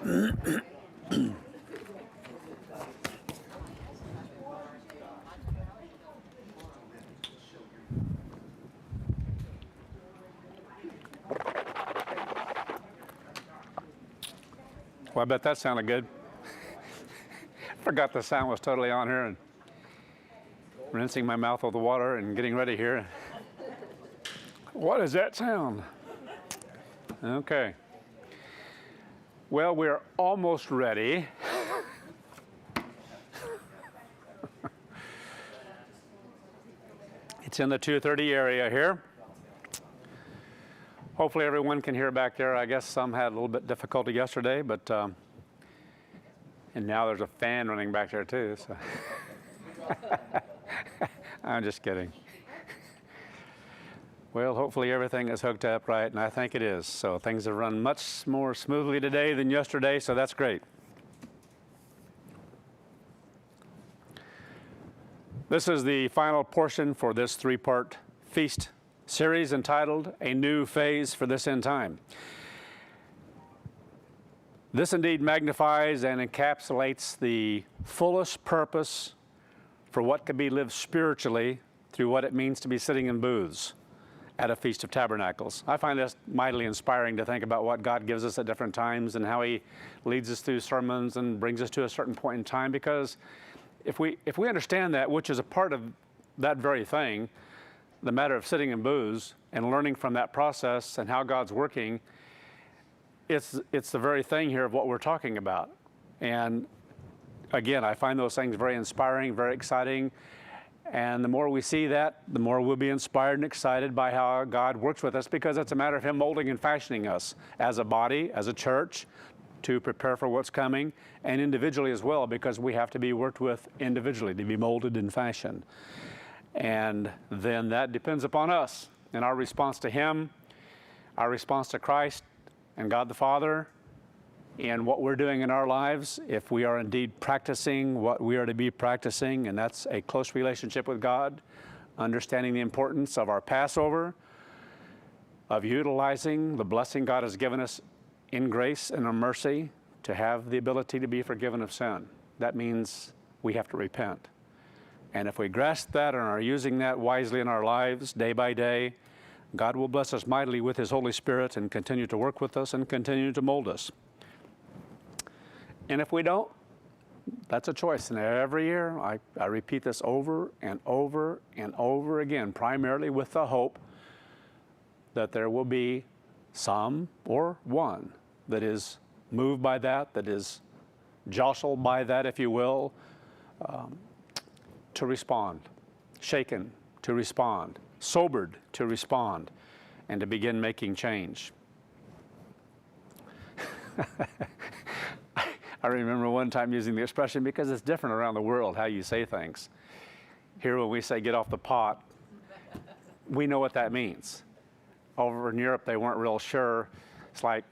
Well, I bet that sounded good. Forgot the sound was totally on here, and rinsing my mouth with the water and getting ready here. What is that sound? Okay. Well, we're almost ready. It's in the 2:30 area here. Hopefully everyone can hear back there. I guess some had a little bit difficulty yesterday, but and now there's a fan running back there too. So. I'm just kidding. Well, hopefully everything is hooked up right, and I think it is. So things have run much more smoothly today than yesterday, so that's great. This is the final portion for this three-part feast series entitled A New Phase for This End Time. This indeed magnifies and encapsulates the fullest purpose for what can be lived spiritually through what it means to be sitting in booths at a Feast of Tabernacles. I find this mightily inspiring to think about what God gives us at different times and how He leads us through sermons and brings us to a certain point in time, because if we understand that, which is a part of that very thing, the matter of sitting in booths and learning from that process and how God's working, it's the very thing here of what we're talking about. And again, I find those things very inspiring, very exciting. And the more we see that, the more we'll be inspired and excited by how God works with us, because it's a matter of Him molding and fashioning us as a body, as a church, to prepare for what's coming, and individually as well, because we have to be worked with individually to be molded and fashioned. And then that depends upon us and our response to Him, our response to Christ and God the Father, and what we're doing in our lives, if we are indeed practicing what we are to be practicing, and that's a close relationship with God, understanding the importance of our Passover, of utilizing the blessing God has given us in grace and in mercy to have the ability to be forgiven of sin. That means we have to repent. And if we grasp that and are using that wisely in our lives day by day, God will bless us mightily with His Holy Spirit and continue to work with us and continue to mold us. And if we don't, that's a choice. And every year I repeat this over and over and over again, primarily with the hope that there will be some or one that is moved by that, that is jostled by that, if you will, to respond, shaken to respond, sobered to respond, and to begin making change. I remember one time using the expression, because it's different around the world how you say things. Here when we say get off the pot, we know what that means. Over in Europe, they weren't real sure. It's like,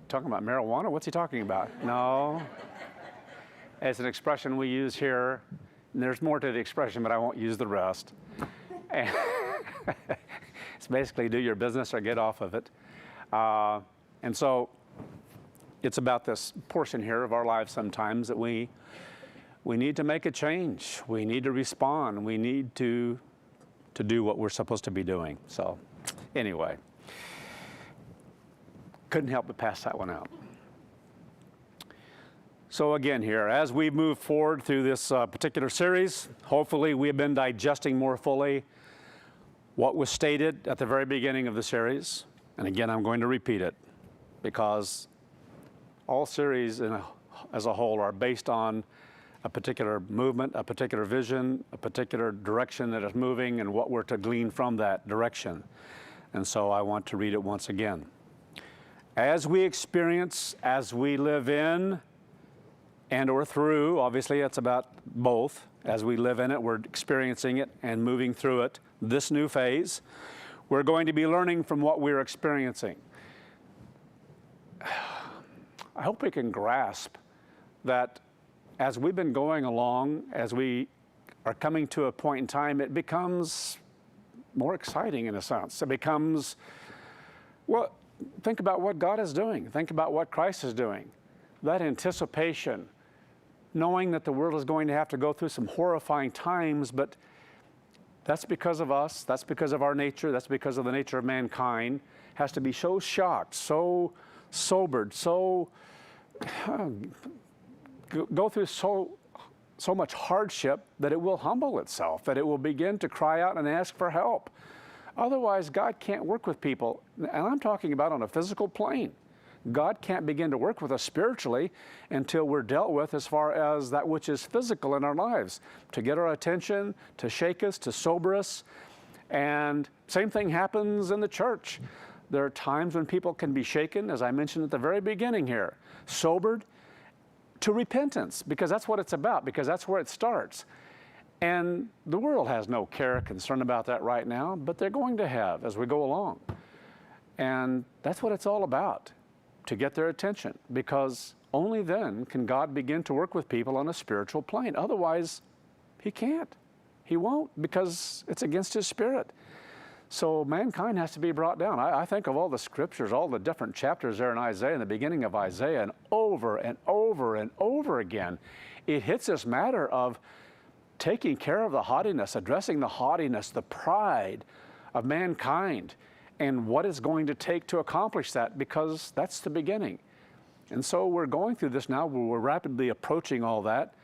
talking about marijuana? What's he talking about? No. It's an expression we use here. And there's more to the expression, but I won't use the rest. And it's basically do your business or get off of it. And so it's about this portion here of our lives sometimes that we need to make a change. We need to respond. We need to do what we're supposed to be doing. So anyway, couldn't help but pass that one out. So again here, as we move forward through this particular series, hopefully we have been digesting more fully what was stated at the very beginning of the series. And again, I'm going to repeat it, because all series as a whole are based on a particular movement, a particular vision, a particular direction that is moving, and what we're to glean from that direction. And so I want to read it once again. As we experience, as we live in, and or through, obviously it's about both. As we live in it, we're experiencing it and moving through it, this new phase, we're going to be learning from what we're experiencing. I hope we can grasp that as we've been going along, as we are coming to a point in time, it becomes more exciting in a sense. It becomes, well, think about what God is doing. Think about what Christ is doing. that anticipation, knowing that the world is going to have to go through some horrifying times, but that's because of us, that's because of our nature, that's because of the nature of mankind, has to be so shocked, so sobered, so go through so much hardship that it will humble itself, that it will begin to cry out and ask for help. Otherwise, God can't work with people, and I'm talking about on a physical plane. God can't begin to work with us spiritually until we're dealt with as far as that which is physical in our lives, to get our attention, to shake us, to sober us. And same thing happens in the church. There are times when people can be shaken, as I mentioned at the very beginning here, sobered to repentance, because that's what it's about, because that's where it starts. And the world has no care or concern about that right now, but they're going to have as we go along. And that's what it's all about, to get their attention, because only then can God begin to work with people on a spiritual plane. Otherwise, He can't. He won't, because it's against His Spirit. So mankind has to be brought down. I think of all the scriptures, all the different chapters there in Isaiah, in the beginning of Isaiah, and over and over and over again, it hits this matter of taking care of the haughtiness, addressing the haughtiness, the pride of mankind, and what it's going to take to accomplish that, because that's the beginning. And so we're going through this now, we're rapidly approaching all that,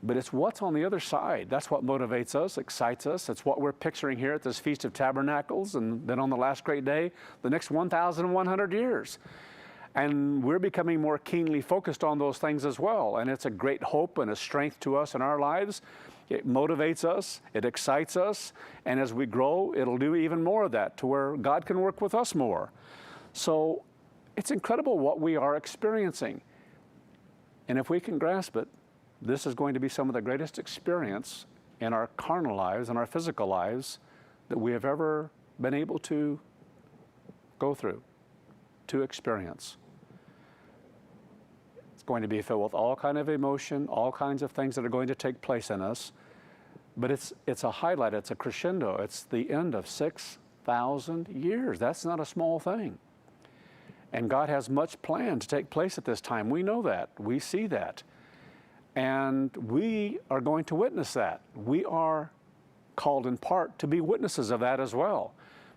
but it's what's on the other side. That's what motivates us, excites us. It's what we're picturing here at this Feast of Tabernacles, and then on the last great day, the next 1,100 years. And we're becoming more keenly focused on those things as well, and it's a great hope and a strength to us in our lives. It motivates us, it excites us, and as we grow, it'll do even more of that, to where God can work with us more. So it's incredible what we are experiencing. And if we can grasp it, this is going to be some of the greatest experience in our carnal lives and our physical lives that we have ever been able to go through, to experience. It's going to be filled with all kinds of emotion, all kinds of things that are going to take place in us. But it's a highlight, it's a crescendo. It's the end of 6,000 years. That's not a small thing. And God has much planned to take place at this time. We know that. We see that. And we are going to witness that. We are called in part to be witnesses of that as well,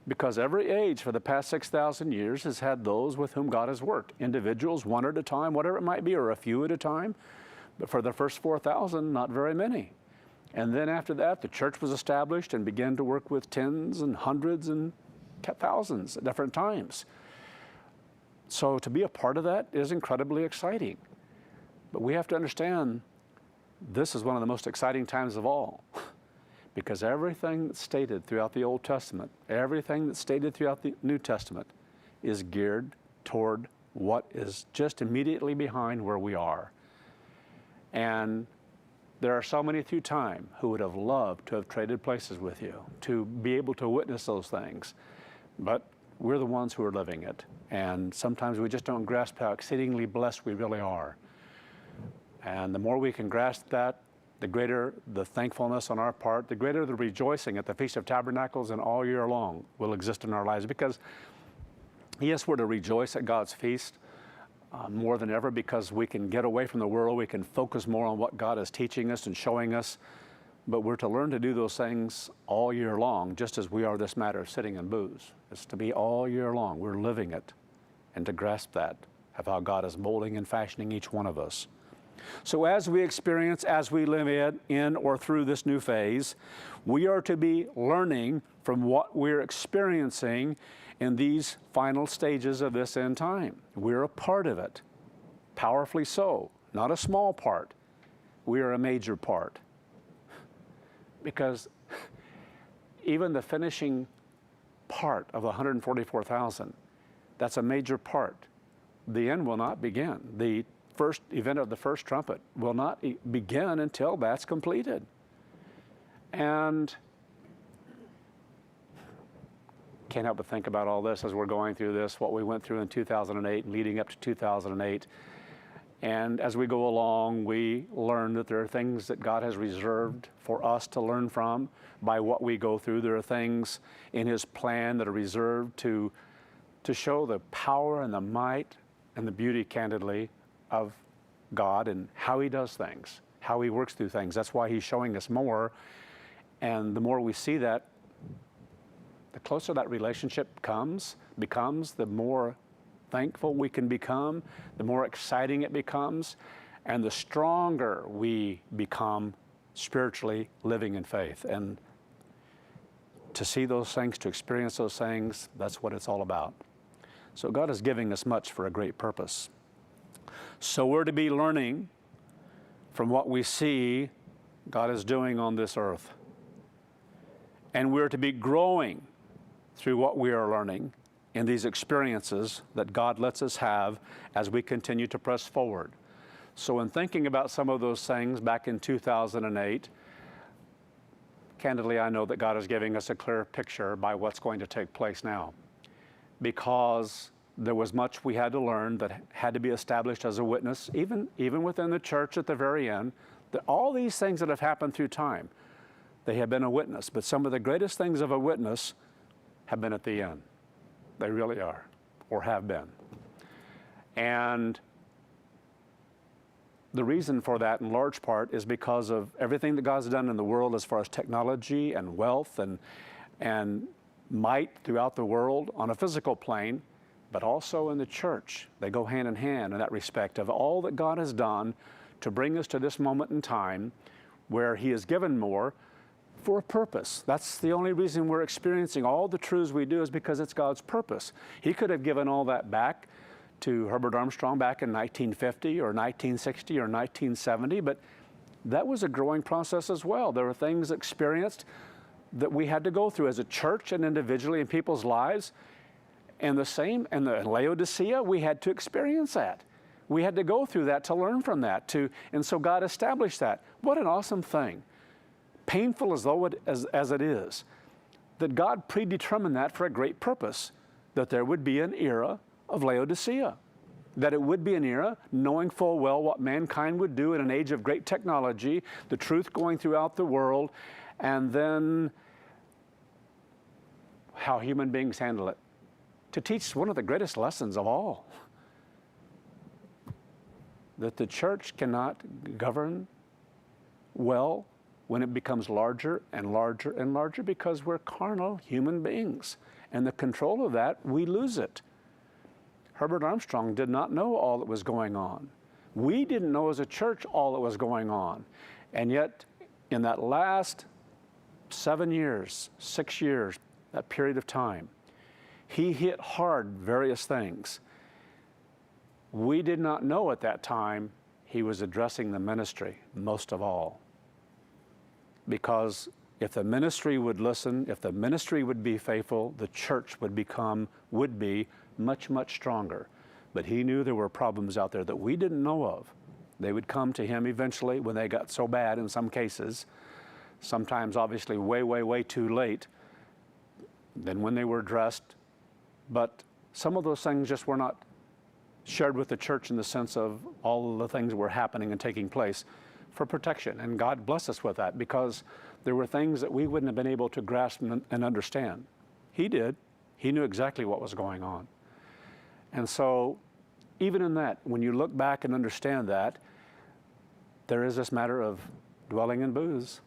because every age for the past 6,000 years has had those with whom God has worked, individuals, one at a time, whatever it might be, or a few at a time. But for the first 4,000, not very many. And then after that, the church was established and began to work with tens and hundreds and thousands at different times. So to be a part of that is incredibly exciting. But we have to understand this is one of the most exciting times of all, because everything that's stated throughout the Old Testament, everything that's stated throughout the New Testament is geared toward what is just immediately behind where we are. And there are so many through time who would have loved to have traded places with you, to be able to witness those things. But we're the ones who are living it. And sometimes we just don't grasp how exceedingly blessed we really are. And the more we can grasp that, the greater the thankfulness on our part, the greater the rejoicing at the Feast of Tabernacles and all year long will exist in our lives. Because, yes, we're to rejoice at God's feast more than ever, because we can get away from the world, we can focus more on what God is teaching us and showing us. But we're to learn to do those things all year long, just as we are this matter of sitting and booze. It's to be all year long. We're living it, and to grasp that of how God is molding and fashioning each one of us. So as we experience, as we live in or through this new phase, we are to be learning from what we're experiencing in these final stages of this end time. We're a part of it, powerfully so, not a small part. We are a major part. Because even the finishing part of the 144,000, that's a major part. The end will not begin. The first event of the first trumpet will not begin until that's completed. And can't help but think about all this as we're going through this, what we went through in 2008 and leading up to 2008. And as we go along, we learn that there are things that God has reserved for us to learn from by what we go through. There are things in His plan that are reserved to show the power and the might and the beauty, candidly, of God and how he does things, how he works through things. That's why he's showing us more. And the more we see that, the closer that relationship becomes, the more thankful we can become, the more exciting it becomes, and the stronger we become spiritually living in faith. And to see those things, to experience those things, that's what it's all about. So God is giving us much for a great purpose. So we're to be learning from what we see God is doing on this earth. And we're to be growing through what we are learning in these experiences that God lets us have as we continue to press forward. So in thinking about some of those things back in 2008, candidly, I know that God is giving us a clear picture by what's going to take place now, because there was much we had to learn that had to be established as a witness, even within the church at the very end, that all these things that have happened through time, they have been a witness. But some of the greatest things of a witness have been at the end. They really are, or have been. And the reason for that, in large part, is because of everything that God's done in the world as far as technology and wealth and might throughout the world on a physical plane, but also in the church. They go hand in hand in that respect of all that God has done to bring us to this moment in time where he has given more for a purpose. That's the only reason we're experiencing all the truths we do, is because it's God's purpose. He could have given all that back to Herbert Armstrong back in 1950 or 1960 or 1970, but that was a growing process as well. There were things experienced that we had to go through as a church and individually in people's lives. And the same in Laodicea, we had to experience that. We had to go through that to learn from that. And so God established that. What an awesome thing. Painful as it is, that God predetermined that for a great purpose, that there would be an era of Laodicea, that it would be an era knowing full well what mankind would do in an age of great technology, the truth going throughout the world, and then how human beings handle it. To teach one of the greatest lessons of all, that the church cannot govern well when it becomes larger and larger and larger, because we're carnal human beings. And the control of that, we lose it. Herbert Armstrong did not know all that was going on. We didn't know as a church all that was going on. And yet, in that last 7 years, 6 years, that period of time, he hit hard various things. We did not know at that time he was addressing the ministry most of all. Because if the ministry would listen, if the ministry would be faithful, the church would be much, much stronger. But he knew there were problems out there that we didn't know of. They would come to him eventually when they got so bad in some cases, sometimes obviously way, way, way too late than when they were addressed. But some of those things just were not shared with the church in the sense of all of the things that were happening and taking place for protection. And God bless us with that, because there were things that we wouldn't have been able to grasp and understand. He did. He knew exactly what was going on. And so even in that, when you look back and understand that, there is this matter of dwelling in booths.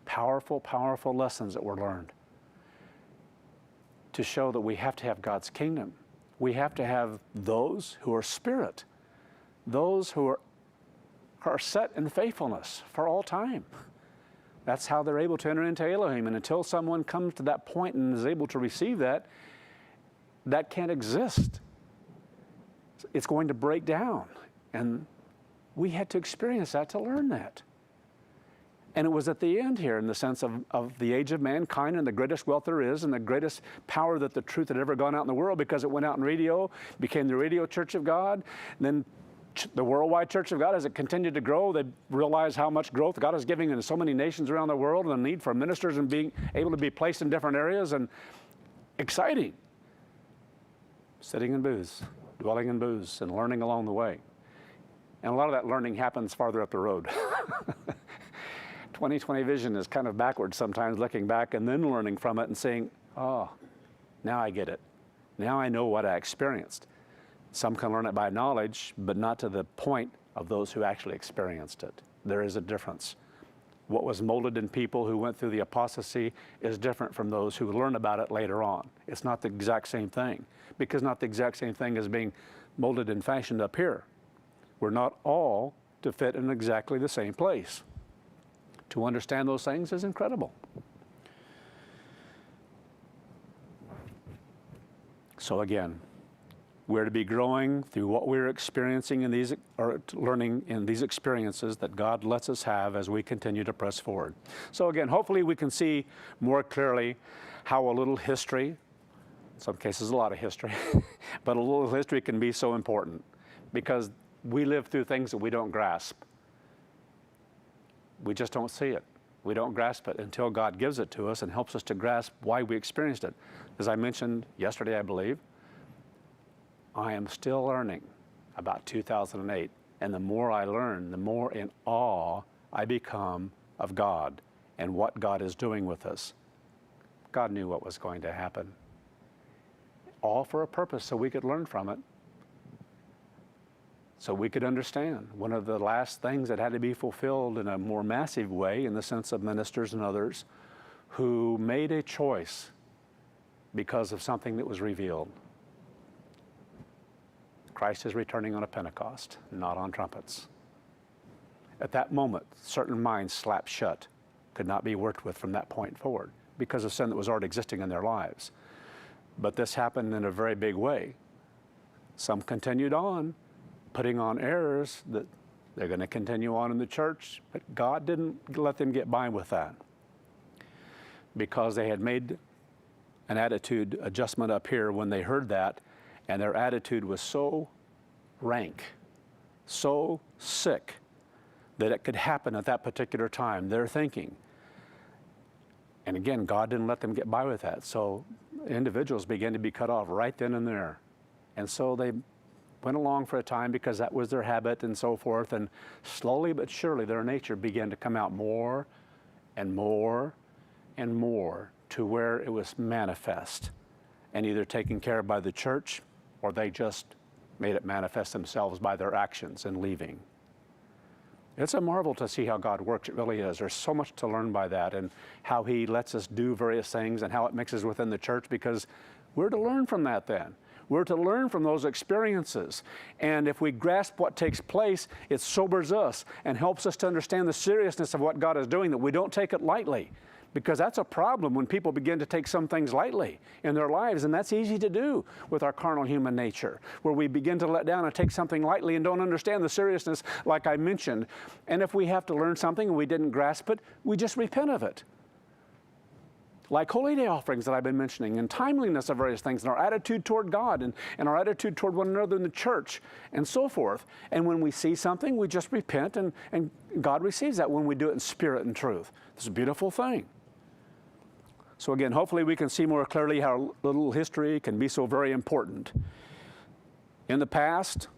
Powerful, powerful lessons that were learned to show that we have to have God's kingdom. We have to have those who are spirit, those who are set in faithfulness for all time. That's how they're able to enter into Elohim. And until someone comes to that point and is able to receive that, that can't exist. It's going to break down. And we had to experience that to learn that. And it was at the end here, in the sense of the age of mankind and the greatest wealth there is and the greatest power that the truth had ever gone out in the world, because it went out in radio, became the radio Church of God. And then the worldwide Church of God, as it continued to grow, they realized how much growth God is giving in so many nations around the world, and the need for ministers and being able to be placed in different areas. And exciting. Sitting in booths, dwelling in booths, and learning along the way. And a lot of that learning happens farther up the road. 20/20 vision is kind of backwards sometimes, looking back and then learning from it and saying, oh, now I get it. Now I know what I experienced. Some can learn it by knowledge, but not to the point of those who actually experienced it. There is a difference. What was molded in people who went through the apostasy is different from those who learn about it later on. It's not the exact same thing, because not the exact same thing as being molded and fashioned up here. We're not all to fit in exactly the same place. To understand those things is incredible. So again, we're to be growing through what we're experiencing in these, or learning in these experiences that God lets us have as we continue to press forward. So again, hopefully we can see more clearly how a little history, in some cases a lot of history, but a little history can be so important, because we live through things that we don't grasp. We just don't see it. We don't grasp it until God gives it to us and helps us to grasp why we experienced it. As I mentioned yesterday, I believe, I am still learning about 2008. And the more I learn, the more in awe I become of God and what God is doing with us. God knew what was going to happen. All for a purpose, so we could learn from it, so we could understand. One of the last things that had to be fulfilled in a more massive way, in the sense of ministers and others who made a choice because of something that was revealed. Christ is returning on a Pentecost, not on trumpets. At that moment, certain minds slapped shut, could not be worked with from that point forward because of sin that was already existing in their lives. But this happened in a very big way. Some continued on, putting on errors that they're going to continue on in the church, but God didn't let them get by with that, because they had made an attitude adjustment up here when they heard that, and their attitude was so rank, so sick, that it could happen at that particular time. They're thinking. And again, God didn't let them get by with that. So individuals began to be cut off right then and there. And so they went along for a time because that was their habit and so forth. And slowly but surely their nature began to come out more and more and more, to where it was manifest and either taken care of by the church, or they just made it manifest themselves by their actions and leaving. It's a marvel to see how God works. It really is. There's so much to learn by that, and how He lets us do various things and how it mixes within the church, because we're to learn from that then. We're to learn from those experiences. And if we grasp what takes place, it sobers us and helps us to understand the seriousness of what God is doing, that we don't take it lightly. Because that's a problem when people begin to take some things lightly in their lives, and that's easy to do with our carnal human nature, where we begin to let down and take something lightly and don't understand the seriousness, like I mentioned. And if we have to learn something and we didn't grasp it, we just repent of it. Like Holy Day offerings that I've been mentioning, and timeliness of various things, and our attitude toward God, and our attitude toward one another in the church, and so forth. And when we see something, we just repent, and God receives that when we do it in spirit and truth. It's a beautiful thing. So again, hopefully we can see more clearly how little history can be so very important. In the past,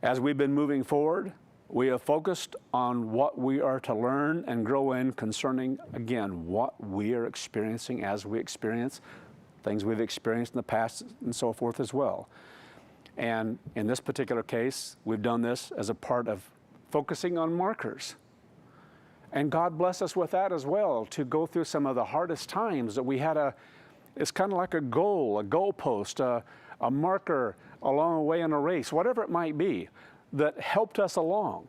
as we've been moving forward, we have focused on what we are to learn and grow in concerning, again, what we are experiencing as we experience things we've experienced in the past and so forth as well. And in this particular case, we've done this as a part of focusing on markers. And God bless us with that as well, to go through some of the hardest times that we had it's kind of like a goal, a goalpost, a marker along the way in a race, whatever it might be, that helped us along.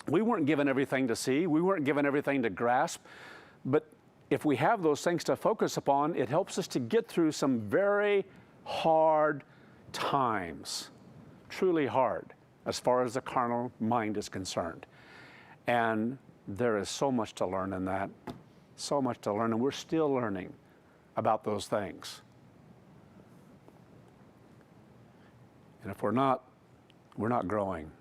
We weren't given everything to see, we weren't given everything to grasp, but if we have those things to focus upon, it helps us to get through some very hard times, truly hard, as far as the carnal mind is concerned. And there is so much to learn in that, so much to learn, and we're still learning about those things. And if we're not growing.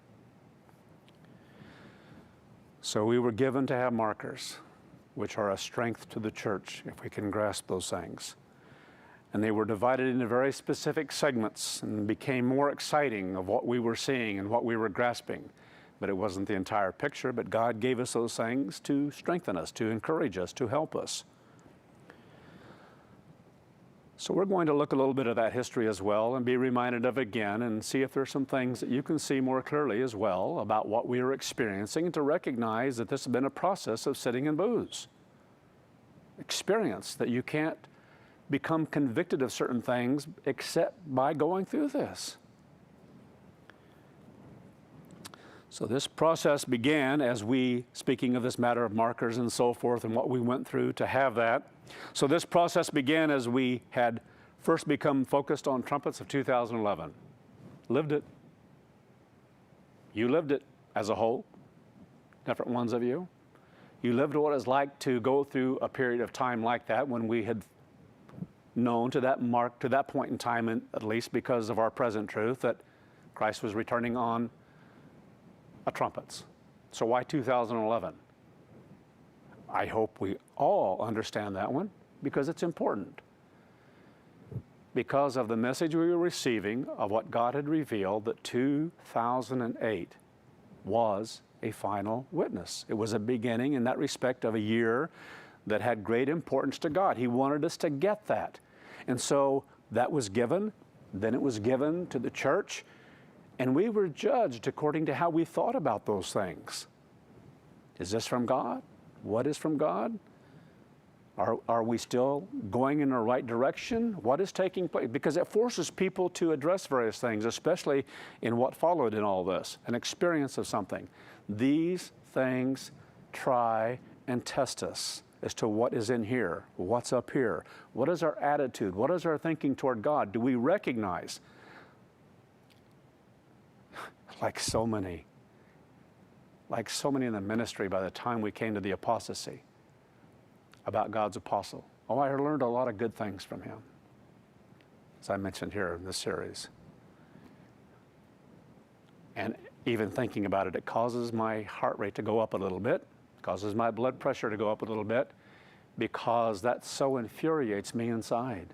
So we were given to have markers, which are a strength to the church, if we can grasp those things. And they were divided into very specific segments and became more exciting of what we were seeing and what we were grasping. But it wasn't the entire picture, but God gave us those things to strengthen us, to encourage us, to help us. So we're going to look a little bit at that history as well and be reminded of it again and see if there's some things that you can see more clearly as well about what we are experiencing, and to recognize that this has been a process of sitting in booths. Experience that you can't become convicted of certain things except by going through this. So this process began as we, speaking of this matter of markers and so forth and what we went through to have that. So this process began as we had first become focused on trumpets of 2011. Lived it. You lived it as a whole, different ones of you. You lived what it was like to go through a period of time like that when we had known to that point in time, at least because of our present truth, that Christ was returning on trumpets. So why 2011? I hope we all understand that one, because it's important. Because of the message we were receiving of what God had revealed, that 2008 was a final witness. It was a beginning in that respect of a year that had great importance to God. He wanted us to get that. And so that was given, then it was given to the church, and we were judged according to how we thought about those things. Is this from God? What is from God? Are we still going in the right direction? What is taking place? Because it forces people to address various things, especially in what followed in all this, an experience of something. These things try and test us as to what is in here, what's up here. What is our attitude? What is our thinking toward God? Do we recognize, like so many in the ministry by the time we came to the apostasy, about God's apostle? Oh, I learned a lot of good things from him, as I mentioned here in this series. And even thinking about it, it causes my heart rate to go up a little bit, causes my blood pressure to go up a little bit, because that so infuriates me inside.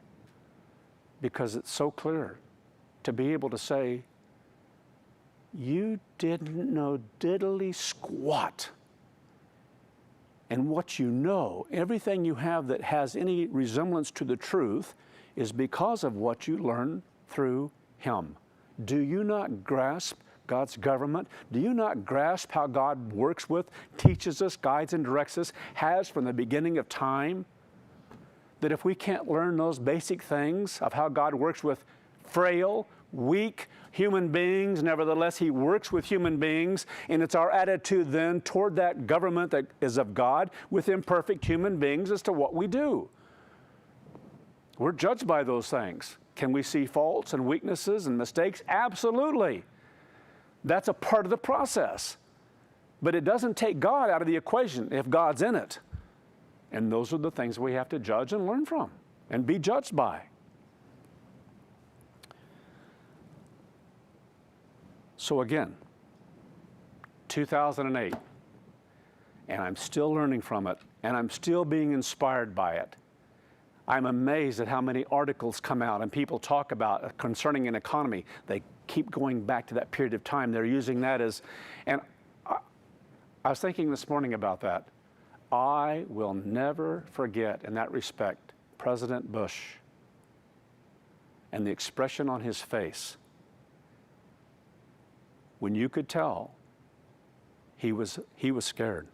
Because it's so clear to be able to say, you didn't know diddly squat. And what you know, everything you have that has any resemblance to the truth, is because of what you learned through him. Do you not grasp God's government? Do you not grasp how God works with, teaches us, guides and directs us, has from the beginning of time? That if we can't learn those basic things of how God works with frail, weak human beings, nevertheless he works with human beings, and it's our attitude then toward that government that is of God with imperfect human beings as to what we do. We're judged by those things. Can we see faults and weaknesses and mistakes? Absolutely. That's a part of the process. But it doesn't take God out of the equation if God's in it. And those are the things we have to judge and learn from and be judged by. So again, 2008, and I'm still learning from it, and I'm still being inspired by it. I'm amazed at how many articles come out and people talk about concerning an economy. They keep going back to that period of time. They're using that as, and I was thinking this morning about that. I will never forget, in that respect, President Bush and the expression on his face when you could tell he was scared.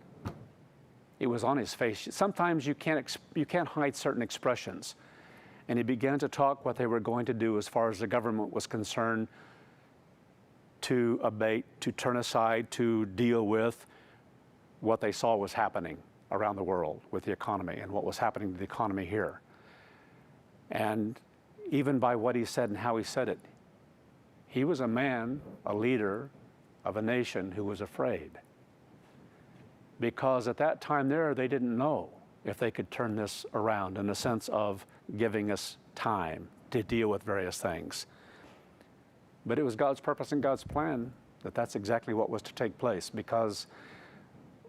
It was on his face. Sometimes you can't hide certain expressions. And he began to talk what they were going to do as far as the government was concerned, to abate, to turn aside, to deal with what they saw was happening around the world with the economy and what was happening to the economy here. And even by what he said and how he said it, he was a man, a leader of a nation who was afraid. Because at that time there, they didn't know if they could turn this around in the sense of giving us time to deal with various things. But it was God's purpose and God's plan that that's exactly what was to take place, because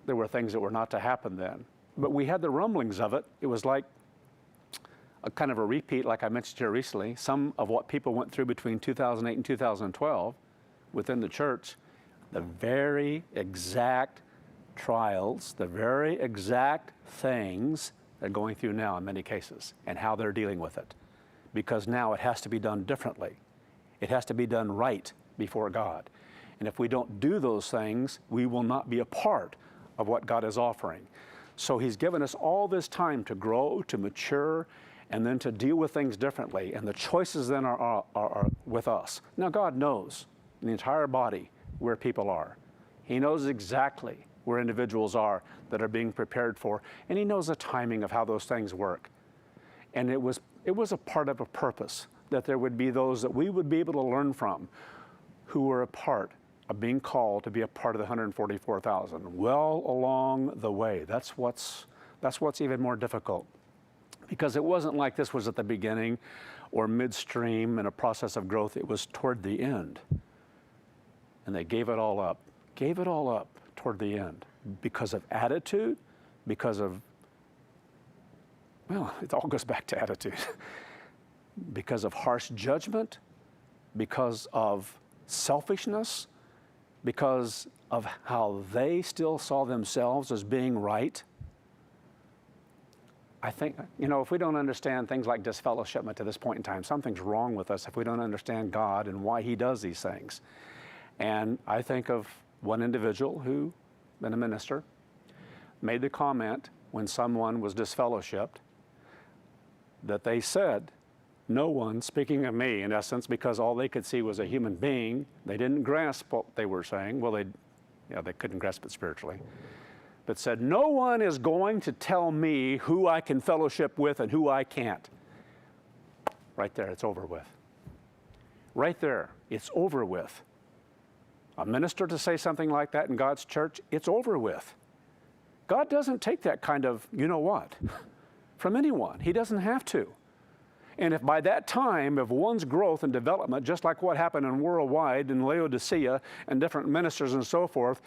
there were things that were not to happen then. But we had the rumblings of it. It was like a kind of a repeat, like I mentioned here recently, some of what people went through between 2008 and 2012 within the church, the very exact trials, the very exact things they're going through now in many cases, and how they're dealing with it. because now it has to be done differently. It has to be done right before God. And if we don't do those things, we will not be a part of what God is offering. So He's given us all this time to grow, to mature, and then to deal with things differently. And the choices then are with us. Now, God knows in the entire body where people are. He knows exactly where individuals are that are being prepared for, and He knows the timing of how those things work. And it was a part of a purpose that there would be those that we would be able to learn from who were a part of being called to be a part of the 144,000. Well along the way. That's what's even more difficult. Because it wasn't like this was at the beginning or midstream in a process of growth. It was toward the end. And they gave it all up toward the end because of attitude, because of, well, it all goes back to attitude, because of harsh judgment, because of selfishness, because of how they still saw themselves as being right. I think, if we don't understand things like disfellowshipment to this point in time, something's wrong with us if we don't understand God and why He does these things. And I think of one individual who, been a minister, made the comment when someone was disfellowshipped that they said, no one, speaking of me in essence, because all they could see was a human being, they didn't grasp what they were saying. Well, they couldn't grasp it spiritually. But said, no one is going to tell me who I can fellowship with and who I can't. Right there, it's over with. Right there, it's over with. A minister to say something like that in God's church, it's over with. God doesn't take that kind of, from anyone. He doesn't have to. And if by that time, if one's growth and development, just like what happened in Worldwide and Laodicea and different ministers and so forth,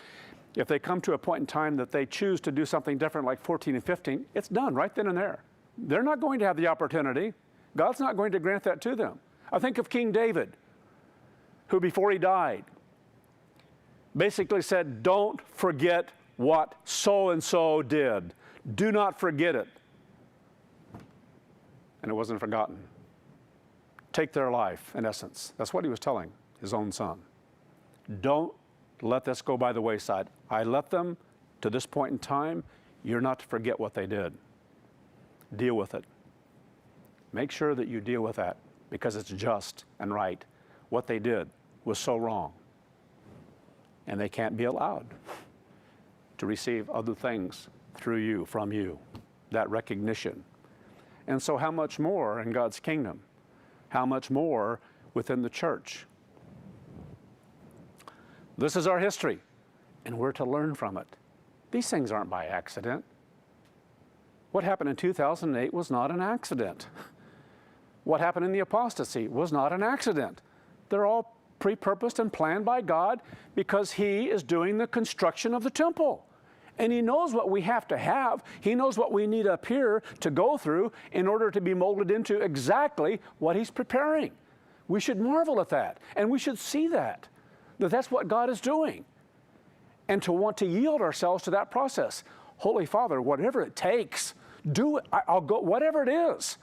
if they come to a point in time that they choose to do something different like 14 and 15, it's done right then and there. They're not going to have the opportunity. God's not going to grant that to them. I think of King David, who before he died, basically said, don't forget what so-and-so did. Do not forget it. And it wasn't forgotten. Take their life, in essence. That's what he was telling his own son. Don't let this go by the wayside. I let them to this point in time. You're not to forget what they did. Deal with it. Make sure that you deal with that because it's just and right. What they did was so wrong. And they can't be allowed to receive other things through you, from you, that recognition. And so how much more in God's kingdom? How much more within the church? This is our history, and we're to learn from it. These things aren't by accident. What happened in 2008 was not an accident. What happened in the apostasy was not an accident. They're all pre-purposed and planned by God because He is doing the construction of the temple. And He knows what we have to have. He knows what we need up here to go through in order to be molded into exactly what He's preparing. We should marvel at that, and we should see that that's what God is doing, and to want to yield ourselves to that process. Holy Father, whatever it takes, do it. I'll go, whatever it is.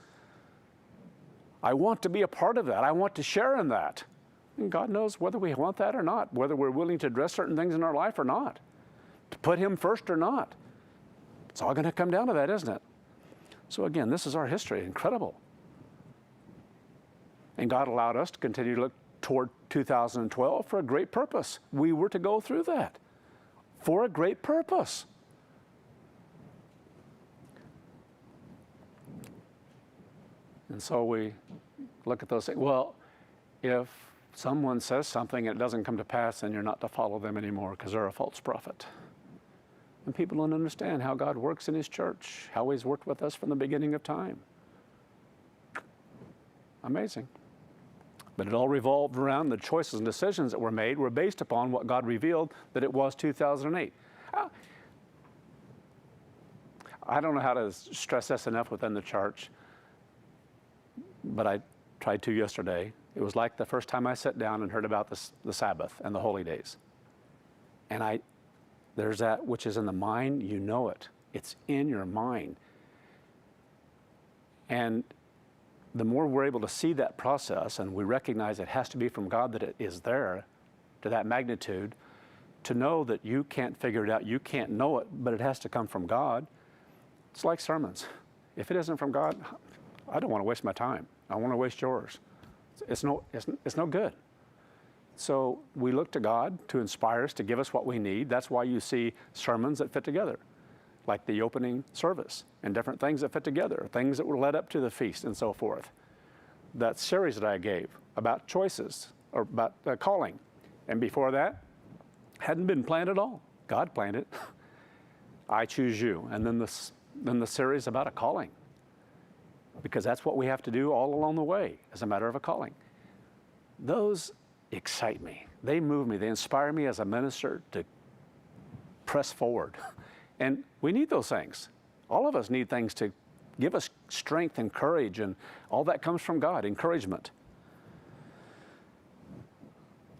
I want to be a part of that. I want to share in that. And God knows whether we want that or not, whether we're willing to address certain things in our life or not, to put Him first or not. It's all going to come down to that, isn't it? So again, this is our history. Incredible. And God allowed us to continue to look toward 2012 for a great purpose. We were to go through that for a great purpose. And so we look at those things. Well, if someone says something and it doesn't come to pass, then you're not to follow them anymore because they're a false prophet. And people don't understand how God works in His church, how He's worked with us from the beginning of time. Amazing. But it all revolved around the choices and decisions that were made were based upon what God revealed that it was 2008. I don't know how to stress this enough within the church, but I tried to yesterday. It was like the first time I sat down and heard about the Sabbath and the holy days. And there's that which is in the mind, you know it. It's in your mind. And the more we're able to see that process and we recognize it has to be from God, that it is there to that magnitude, to know that you can't figure it out, you can't know it, but it has to come from God. It's like sermons. If it isn't from God, I don't want to waste my time. I want to waste yours. It's no good. So we look to God to inspire us, to give us what we need. That's why you see sermons that fit together, like the opening service, and different things that fit together, things that were led up to the feast and so forth. That series that I gave about choices, or about calling, and before that, hadn't been planned at all. God planned it. I choose you. And then the series about a calling, because that's what we have to do all along the way as a matter of a calling. Those excite me. They move me. They inspire me as a minister to press forward. And we need those things. All of us need things to give us strength and courage, and all that comes from God, encouragement.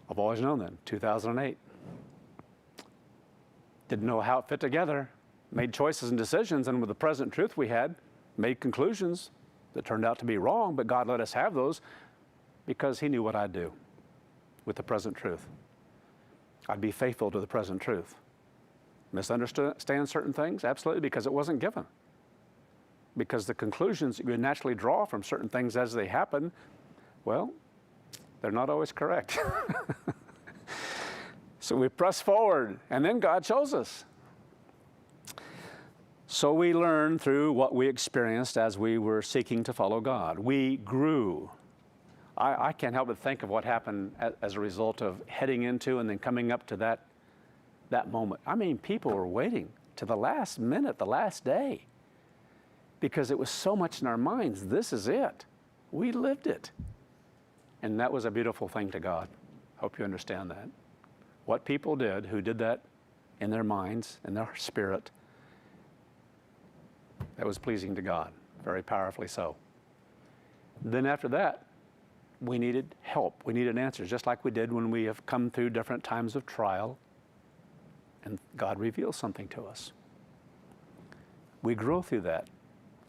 I've always known that. 2008. Didn't know how it fit together. Made choices and decisions, and with the present truth we had, made conclusions that turned out to be wrong, but God let us have those because He knew what I'd do with the present truth. I'd be faithful to the present truth. Misunderstand certain things? Absolutely, because it wasn't given. Because the conclusions you naturally draw from certain things as they happen, well, they're not always correct. So we press forward, and then God shows us. So we learned through what we experienced as we were seeking to follow God. We grew. I can't help but think of what happened as a result of heading into and then coming up to that moment. I mean, people were waiting to the last minute, the last day, because it was so much in our minds. This is it. We lived it. And that was a beautiful thing to God. Hope you understand that. What people did, who did that in their minds, in their spirit, that was pleasing to God, very powerfully so. Then after that, we needed help. We needed answers, just like we did when we have come through different times of trial, and God reveals something to us. We grow through that.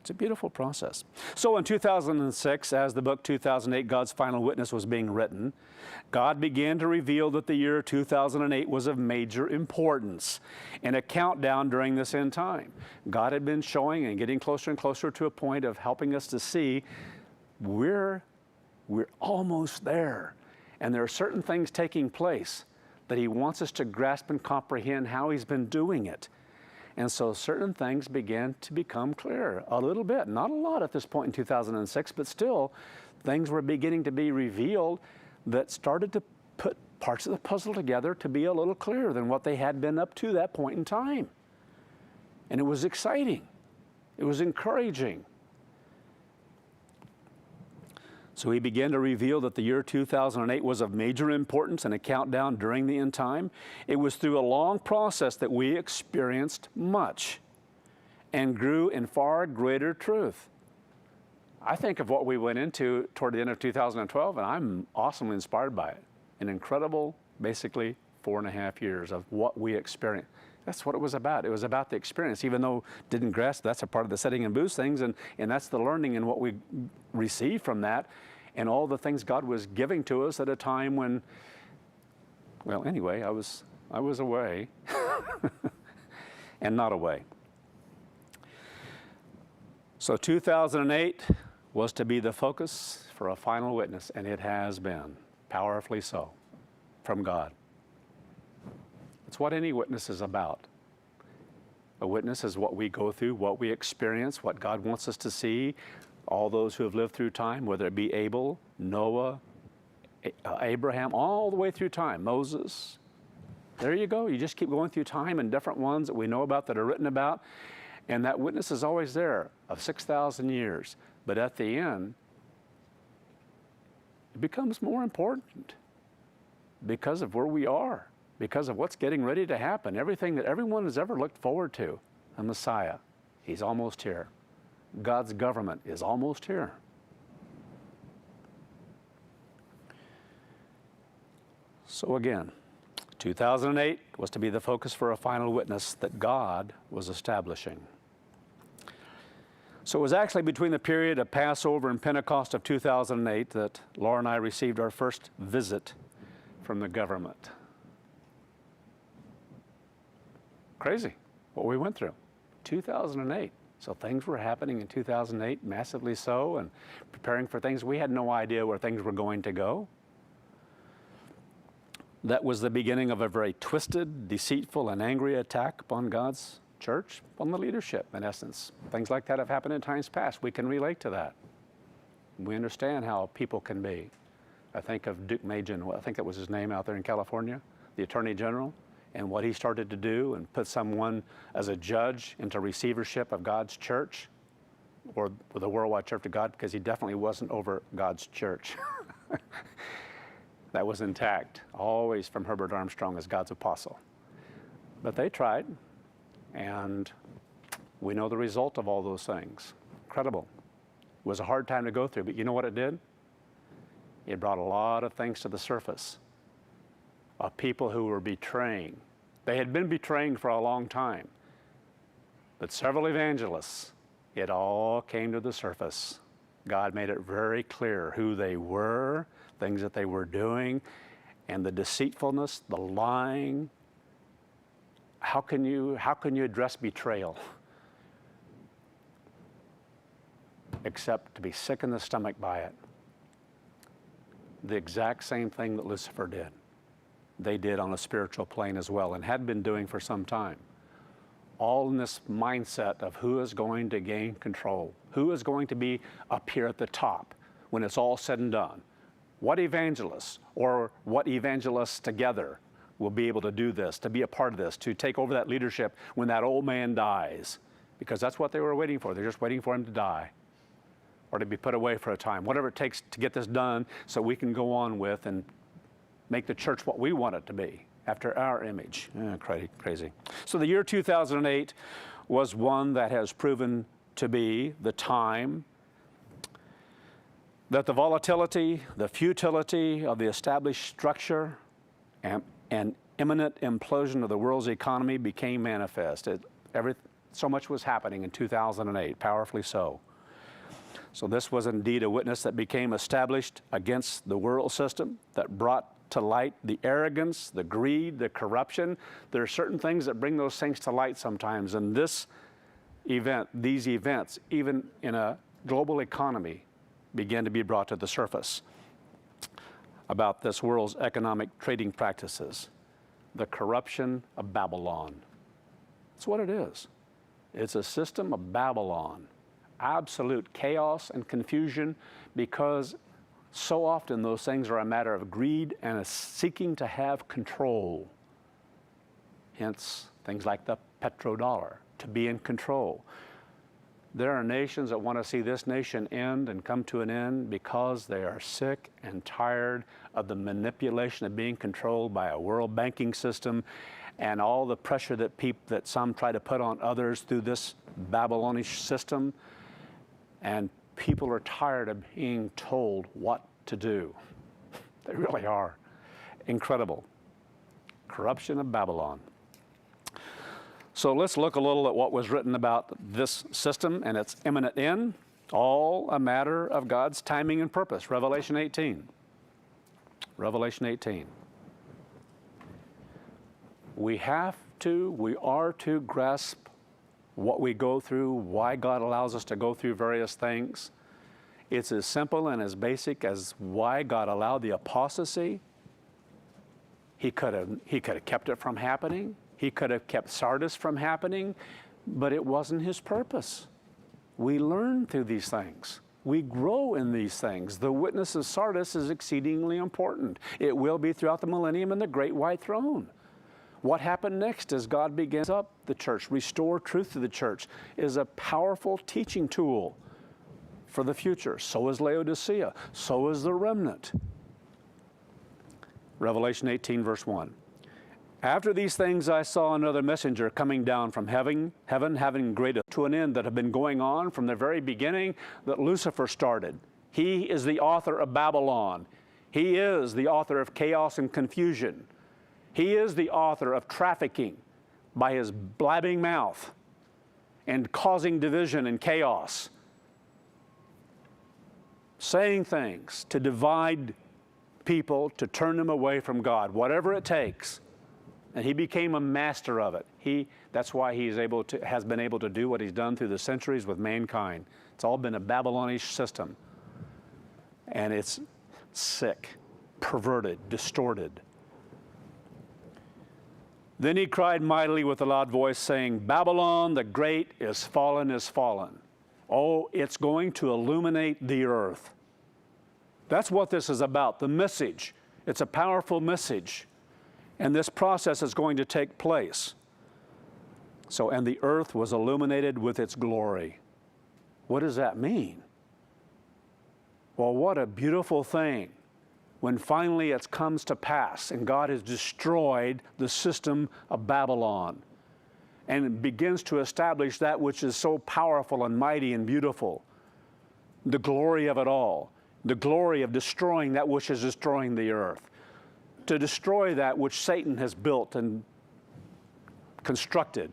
It's a beautiful process. So in 2006, as the book 2008, God's Final Witness, was being written, God began to reveal that the year 2008 was of major importance in a countdown during this end time. God had been showing and getting closer and closer to a point of helping us to see we're almost there. And there are certain things taking place that He wants us to grasp and comprehend how He's been doing it. And so certain things began to become clear a little bit. Not a lot at this point in 2006, but still things were beginning to be revealed that started to put parts of the puzzle together to be a little clearer than what they had been up to that point in time. And it was exciting. It was encouraging. So He began to reveal that the year 2008 was of major importance in a countdown during the end time. It was through a long process that we experienced much and grew in far greater truth. I think of what we went into toward the end of 2012, and I'm awesomely inspired by it. An incredible, basically, 4.5 years of what we experienced. That's what it was about. It was about the experience. Even though didn't grasp, that's a part of the setting and boost things, and that's the learning and what we received from that, and all the things God was giving to us at a time when, well, anyway, I was away and not away. So 2008 was to be the focus for a final witness, and it has been, powerfully so, from God. It's what any witness is about. A witness is what we go through, what we experience, what God wants us to see. All those who have lived through time, whether it be Abel, Noah, Abraham, all the way through time, Moses. There you go. You just keep going through time and different ones that we know about, that are written about. And that witness is always there of 6,000 years. But at the end, it becomes more important because of where we are, because of what's getting ready to happen. Everything that everyone has ever looked forward to, a Messiah, He's almost here. God's government is almost here. So again, 2008 was to be the focus for a final witness that God was establishing. So it was actually between the period of Passover and Pentecost of 2008 that Laura and I received our first visit from the government. Crazy what we went through. 2008. So things were happening in 2008, massively so, and preparing for things. We had no idea where things were going to go. That was the beginning of a very twisted, deceitful, and angry attack upon God's church, on the leadership, in essence. Things like that have happened in times past. We can relate to that. We understand how people can be. I think of Duke Majan, I think that was his name out there in California, the Attorney General, and what he started to do and put someone as a judge into receivership of God's church, or the Worldwide Church of God, because he definitely wasn't over God's church. That was intact, always from Herbert Armstrong as God's apostle. But they tried. And we know the result of all those things. Incredible. It was a hard time to go through, but you know what it did? It brought a lot of things to the surface of people who were betraying. They had been betraying for a long time. But several evangelists, it all came to the surface. God made it very clear who they were, things that they were doing, and the deceitfulness, the lying. How can you address betrayal except to be sick in the stomach by it? The exact same thing that Lucifer did. They did on a spiritual plane as well, and had been doing for some time. All in this mindset of who is going to gain control, who is going to be up here at the top when it's all said and done. What evangelists, or what evangelists together, will be able to do this, to be a part of this, to take over that leadership when that old man dies. Because that's what they were waiting for. They're just waiting for him to die or to be put away for a time. Whatever it takes to get this done so we can go on with and make the church what we want it to be after our image. Crazy. So the year 2008 was one that has proven to be the time that the volatility, the futility of the established structure and imminent implosion of the world's economy became manifest. So much was happening in 2008, powerfully so. So this was indeed a witness that became established against the world system, that brought to light the arrogance, the greed, the corruption. There are certain things that bring those things to light sometimes, and these events, even in a global economy, began to be brought to the surface about this world's economic trading practices, the corruption of Babylon. That's what it is. It's a system of Babylon, absolute chaos and confusion, because so often those things are a matter of greed and a seeking to have control. Hence, things like the petrodollar, to be in control. There are nations that want to see this nation end and come to an end because they are sick and tired of the manipulation of being controlled by a world banking system and all the pressure that some try to put on others through this Babylonish system. And people are tired of being told what to do. They really are. Incredible. Corruption of Babylon. So let's look a little at what was written about this system and its imminent end, all a matter of God's timing and purpose. Revelation 18. Revelation 18. We are to grasp what we go through, why God allows us to go through various things. It's as simple and as basic as why God allowed the apostasy. He could have kept it from happening. He could have kept Sardis from happening, but it wasn't his purpose. We learn through these things. We grow in these things. The witness of Sardis is exceedingly important. It will be throughout the millennium and the great white throne. What happened next as God begins up the church, restore truth to the church, is a powerful teaching tool for the future. So is Laodicea. So is the remnant. Revelation 18, verse 1. After these things I saw another messenger coming down from heaven having great to an end that had been going on from the very beginning that Lucifer started. He is the author of Babylon. He is the author of chaos and confusion. He is the author of trafficking by his blabbing mouth and causing division and chaos saying things to divide people, to turn them away from God, whatever it takes. And he became a master of it. That's why has been able to do what he's done through the centuries with mankind. It's all been a Babylonish system. And it's sick, perverted, distorted. Then he cried mightily with a loud voice, saying, Babylon the great is fallen, is fallen. Oh, it's going to illuminate the earth. That's what this is about, the message. It's a powerful message. And this process is going to take place. So, and the earth was illuminated with its glory. What does that mean? Well, what a beautiful thing when finally it comes to pass and God has destroyed the system of Babylon and begins to establish that which is so powerful and mighty and beautiful. The glory of it all. The glory of destroying that which is destroying the earth. To destroy that which Satan has built and constructed,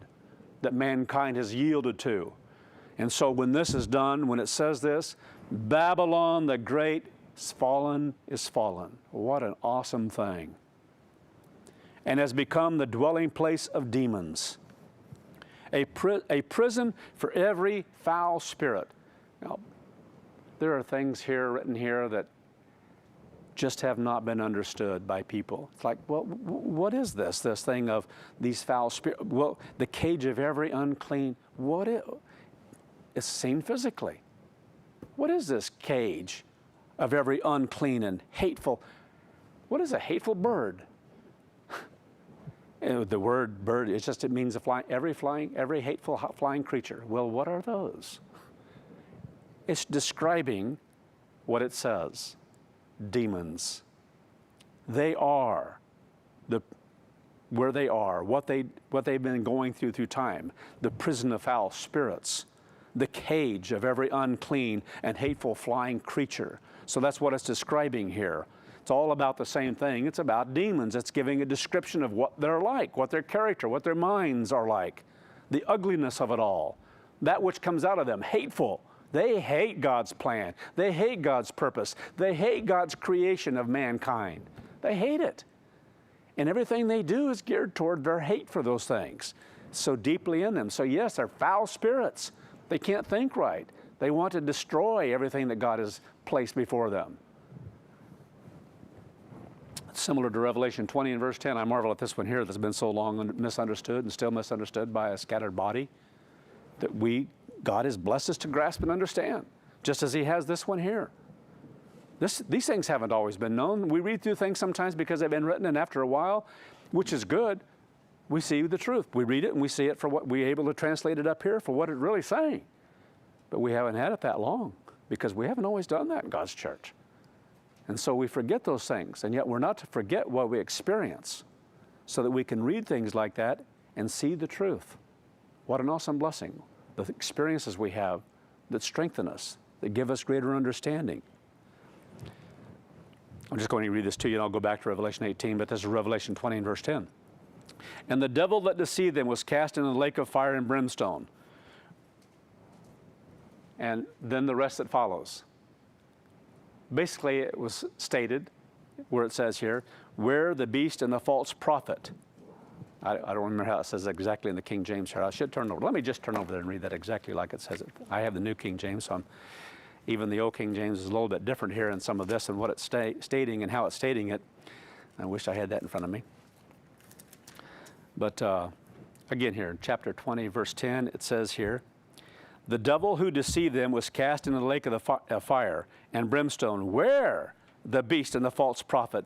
that mankind has yielded to. And so when this is done, when it says this, Babylon the great is fallen, is fallen. What an awesome thing. And has become the dwelling place of demons. A prison for every foul spirit. Now, there are things here written here that just have not been understood by people. It's like, well, what is this thing of these foul spirits? Well, the cage of every unclean, it's seen physically. What is this cage of every unclean and hateful? What is a hateful bird? The word bird, it means every hateful flying creature. Well, what are those? It's describing what it says. Demons. They are where they are, what they've been going through time, the prison of foul spirits, the cage of every unclean and hateful flying creature. So that's what it's describing here. It's all about the same thing. It's about demons. It's giving a description of what they're like, what their character, what their minds are like, the ugliness of it all, that which comes out of them, hateful. They hate God's plan. They hate God's purpose. They hate God's creation of mankind. They hate it. And everything they do is geared toward their hate for those things, so deeply in them. So yes, they're foul spirits. They can't think right. They want to destroy everything that God has placed before them. Similar to Revelation 20 and verse 10, I marvel at this one here that's been so long misunderstood and still misunderstood by a scattered body, that God has blessed us to grasp and understand, just as he has this one here. These things haven't always been known. We read through things sometimes because they've been written, and after a while, which is good, we see the truth. We read it and we see it for what we're able to translate it up here for what it's really saying. But we haven't had it that long because we haven't always done that in God's church. And so we forget those things, and yet we're not to forget what we experience so that we can read things like that and see the truth. What an awesome blessing. The experiences we have that strengthen us, that give us greater understanding. I'm just going to read this to you, and I'll go back to Revelation 18, but this is Revelation 20 and verse 10. And the devil that deceived them was cast into the lake of fire and brimstone. And then the rest that follows. Basically, it was stated, where it says here, where the beast and the false prophet. I don't remember how it says exactly in the King James here. I should turn over. Let me just turn over there and read that exactly like it says it. I have the New King James, so even the Old King James is a little bit different here in some of this and what it's stating and how it's stating it. I wish I had that in front of me. But again here, in chapter 20, verse 10, it says here, the devil who deceived them was cast into the lake of the fire and brimstone, where the beast and the false prophet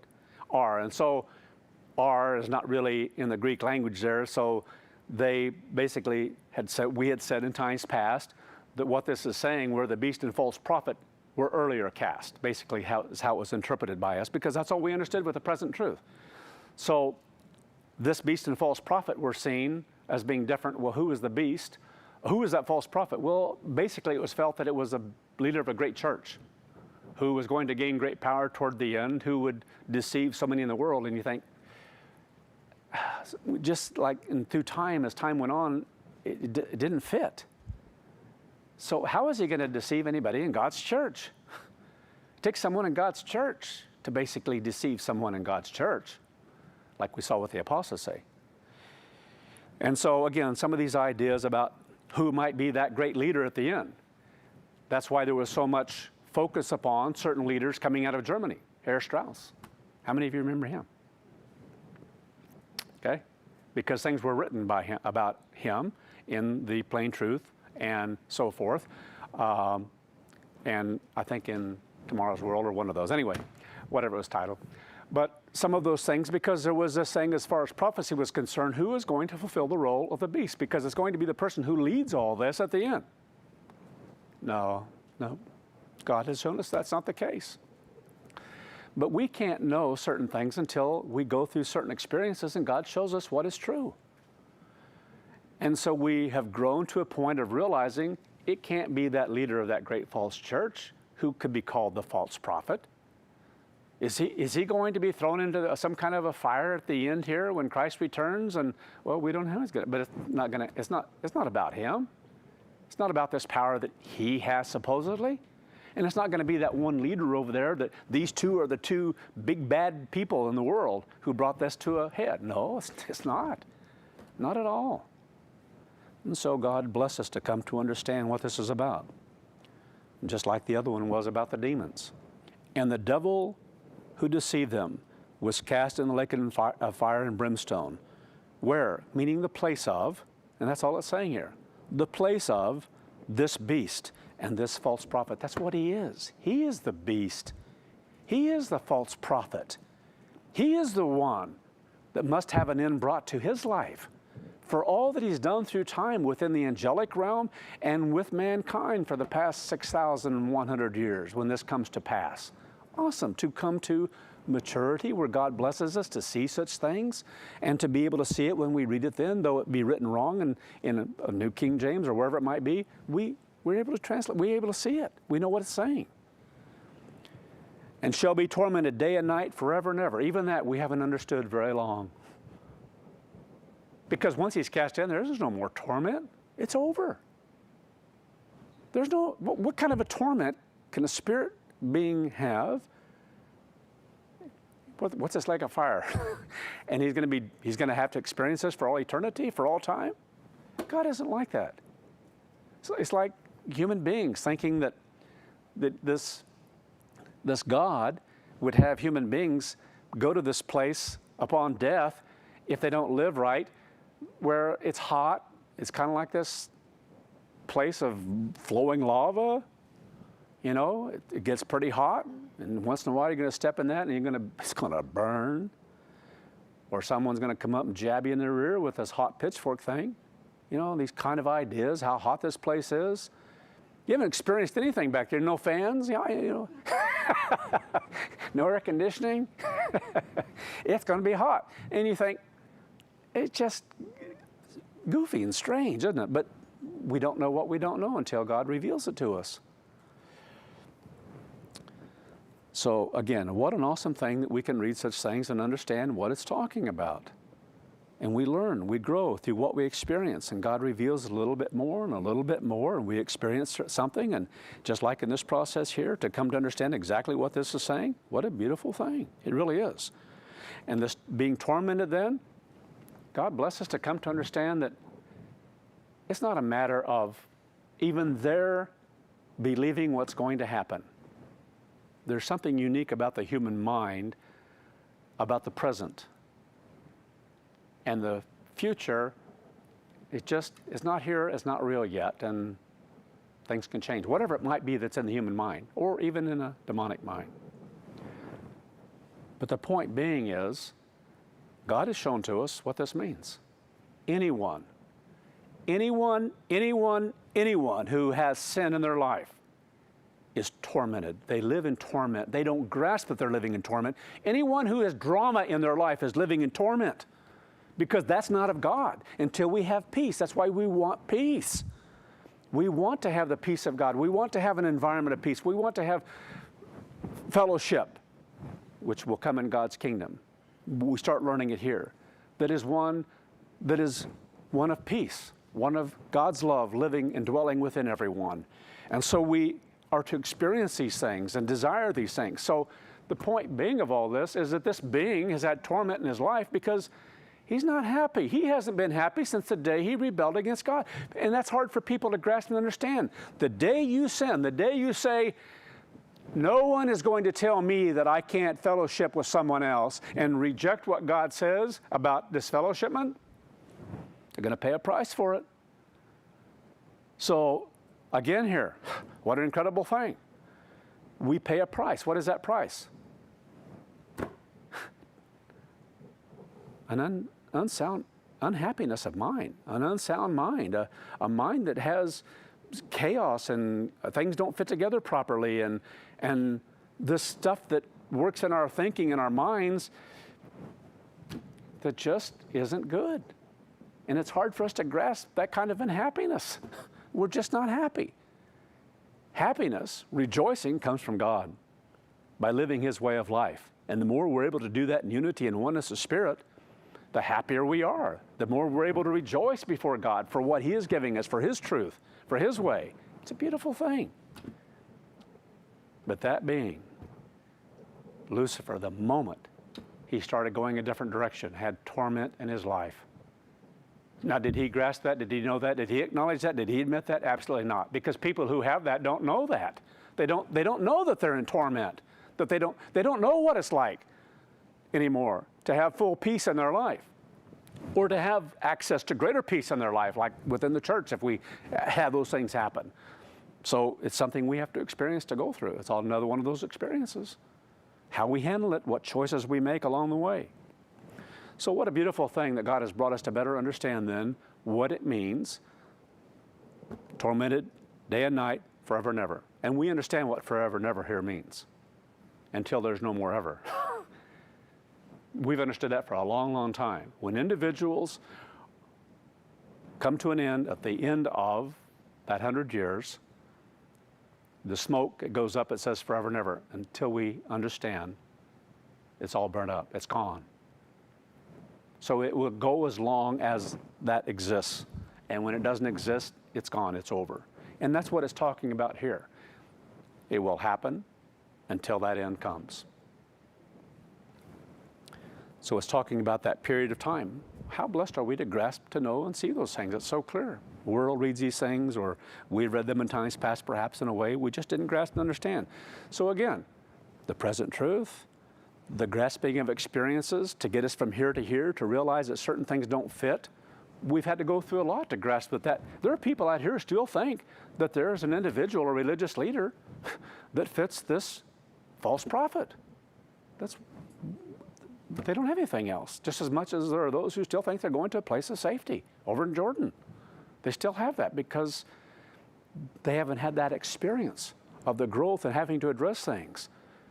are. And so are is not really in the Greek language there, so they basically had said, we had said in times past, that what this is saying, where the beast and false prophet were earlier cast, basically is how it was interpreted by us, because that's all we understood with the present truth. So this beast and false prophet were seen as being different. Well, who is the beast? Who is that false prophet? Well, basically it was felt that it was a leader of a great church who was going to gain great power toward the end, who would deceive so many in the world. And you think, just like through time, as time went on, it didn't fit. So how is he going to deceive anybody in God's church? takes someone in God's church to basically deceive someone in God's church, like we saw what the apostles say. And so again, some of these ideas about who might be that great leader at the end. That's why there was so much focus upon certain leaders coming out of Germany. Herr Strauss. How many of you remember him? Okay? Because things were written by him, about him in the Plain Truth and so forth. And I think in Tomorrow's World or one of those. Anyway, whatever it was titled. But some of those things, because there was this thing as far as prophecy was concerned, who is going to fulfill the role of the beast? Because it's going to be the person who leads all this at the end. No. God has shown us that's not the case. But we can't know certain things until we go through certain experiences and God shows us what is true. And so we have grown to a point of realizing it can't be that leader of that great false church who could be called the false prophet. Is he going to be thrown into some kind of a fire at the end here when Christ returns? And well, we don't know how he's going to, but it's not about him. It's not about this power that he has supposedly. And it's not going to be that one leader over there that these two are the two big bad people in the world who brought this to a head. No, it's not. Not at all. And so God bless us to come to understand what this is about. Just like the other one was about the demons. And the devil who deceived them was cast in the lake of fire and brimstone. Where? Meaning the place of, and that's all it's saying here, the place of this beast and this false prophet. That's what he is. He is the beast. He is the false prophet. He is the one that must have an end brought to his life for all that he's done through time within the angelic realm and with mankind for the past 6,100 years when this comes to pass. Awesome to come to maturity where God blesses us to see such things and to be able to see it when we read it then, though it be written wrong in a New King James or wherever it might be, we're able to translate, we're able to see it. We know what it's saying. And shall be tormented day and night forever and ever. Even that we haven't understood very long. Because once he's cast in, there's no more torment. It's over. There's no, what kind of a torment can a spirit being have? What's this lake of fire? And he's going to have to experience this for all eternity, for all time? God isn't like that. So it's like human beings thinking that this God would have human beings go to this place upon death if they don't live right, where it's hot. It's kind of like this place of flowing lava. You know, it gets pretty hot, and once in a while you're going to step in that, and it's going to burn. Or someone's going to come up and jab you in the rear with this hot pitchfork thing. You know, these kind of ideas, how hot this place is. You haven't experienced anything back there. No fans, you know. No air conditioning. It's going to be hot. And you think, it's just goofy and strange, isn't it? But we don't know what we don't know until God reveals it to us. So again, what an awesome thing that we can read such things and understand what it's talking about. And we learn, we grow through what we experience, and God reveals a little bit more and a little bit more, and we experience something, and just like in this process here, to come to understand exactly what this is saying, what a beautiful thing. It really is. And this being tormented then, God bless us to come to understand that it's not a matter of even their believing what's going to happen. There's something unique about the human mind, about the present. And the future, it's not here, it's not real yet, and things can change. Whatever it might be that's in the human mind, or even in a demonic mind. But the point being is, God has shown to us what this means. Anyone who has sin in their life is tormented. They live in torment. They don't grasp that they're living in torment. Anyone who has drama in their life is living in torment, because that's not of God until we have peace. That's why we want peace. We want to have the peace of God. We want to have an environment of peace. We want to have fellowship, which will come in God's kingdom. We start learning it here. That is one of peace, one of God's love living and dwelling within everyone. And so we are to experience these things and desire these things. So the point being of all this is that this being has had torment in his life because he's not happy. He hasn't been happy since the day he rebelled against God. And that's hard for people to grasp and understand. The day you sin, the day you say, no one is going to tell me that I can't fellowship with someone else, and reject what God says about disfellowshipment, they're going to pay a price for it. So again here, what an incredible thing. We pay a price. What is that price? An unsound unhappiness of mind, an unsound mind, a mind that has chaos and things don't fit together properly, and this stuff that works in our thinking and our minds that just isn't good. And it's hard for us to grasp that kind of unhappiness. We're just not happy. Happiness, rejoicing, comes from God by living His way of life. And the more we're able to do that in unity and oneness of spirit, the happier we are. The more we're able to rejoice before God for what He is giving us, for His truth, for His way. It's a beautiful thing. But that being, Lucifer, the moment he started going a different direction, had torment in his life. Now, did he grasp that? Did he know that? Did he acknowledge that? Did he admit that? Absolutely not. Because people who have that don't know that. They don't know that they're in torment. That they don't know what it's like anymore to have full peace in their life, or to have access to greater peace in their life, like within the church, if we have those things happen. So it's something we have to experience to go through. It's all another one of those experiences. How we handle it, what choices we make along the way. So what a beautiful thing that God has brought us to better understand then what it means, tormented day and night, forever and ever. And we understand what forever and ever here means, until there's no more ever. We've understood that for a long, long time. When individuals come to an end at the end of that 100 years, the smoke, it goes up, it says forever and ever, until we understand it's all burnt up, it's gone. So it will go as long as that exists. And when it doesn't exist, it's gone, it's over. And that's what it's talking about here. It will happen until that end comes. So it's talking about that period of time. How blessed are we to grasp, to know, and see those things? It's so clear. The world reads these things, or we've read them in times past, perhaps in a way we just didn't grasp and understand. So again, the present truth, the grasping of experiences to get us from here to here, to realize that certain things don't fit. We've had to go through a lot to grasp that. There are people out here who still think that there's an individual or religious leader that fits this false prophet. But they don't have anything else, just as much as there are those who still think they're going to a place of safety over in Jordan. They still have that because they haven't had that experience of the growth and having to address things.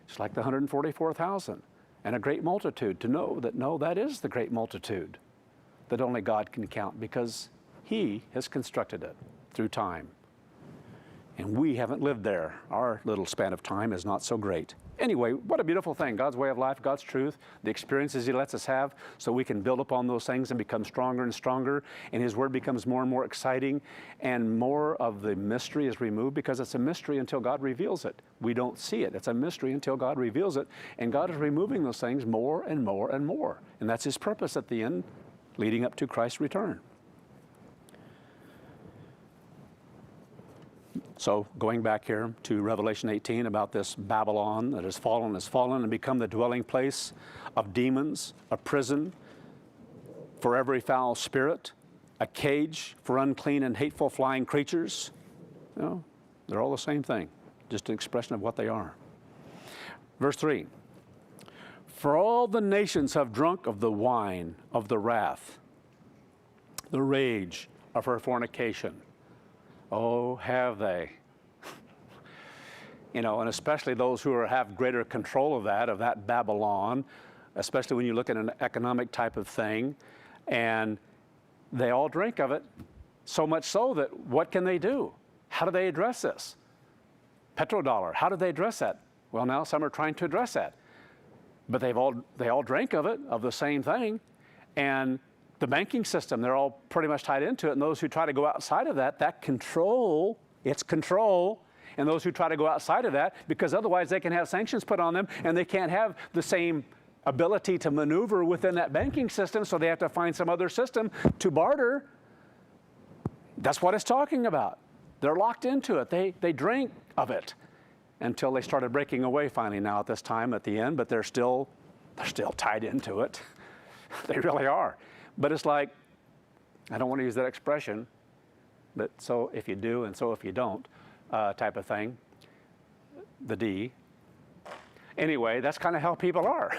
Just like the 144,000 and a great multitude, to know that, no, that is the great multitude that only God can count, because He has constructed it through time. And we haven't lived there. Our little span of time is not so great. Anyway, what a beautiful thing. God's way of life, God's truth, the experiences He lets us have so we can build upon those things and become stronger and stronger. And His Word becomes more and more exciting, and more of the mystery is removed, because it's a mystery until God reveals it. We don't see it. It's a mystery until God reveals it. And God is removing those things more and more and more. And that's His purpose at the end, leading up to Christ's return. So going back here to Revelation 18 about this Babylon that has fallen and become the dwelling place of demons, a prison for every foul spirit, a cage for unclean and hateful flying creatures. You know, they're all the same thing, just an expression of what they are. Verse 3, for all the nations have drunk of the wine of the wrath, the rage of her fornication. Oh, have they? You know, and especially those who have greater control of that Babylon, especially when you look at an economic type of thing, and they all drink of it, so much so that what can they do? How do they address this? Petrodollar, how do they address that? Well, now some are trying to address that. But they all drank of it, of the same thing, and the banking system, they're all pretty much tied into it. And those who try to go outside of that control, it's control, and those who try to go outside of that, because otherwise they can have sanctions put on them and they can't have the same ability to maneuver within that banking system, so they have to find some other system to barter. That's what it's talking about. They're locked into it. They drink of it until they started breaking away finally now at this time at the end, but they're still tied into it. They really are. But it's like, I don't want to use that expression, but so if you do and so if you don't type of thing, the D. Anyway, that's kind of how people are.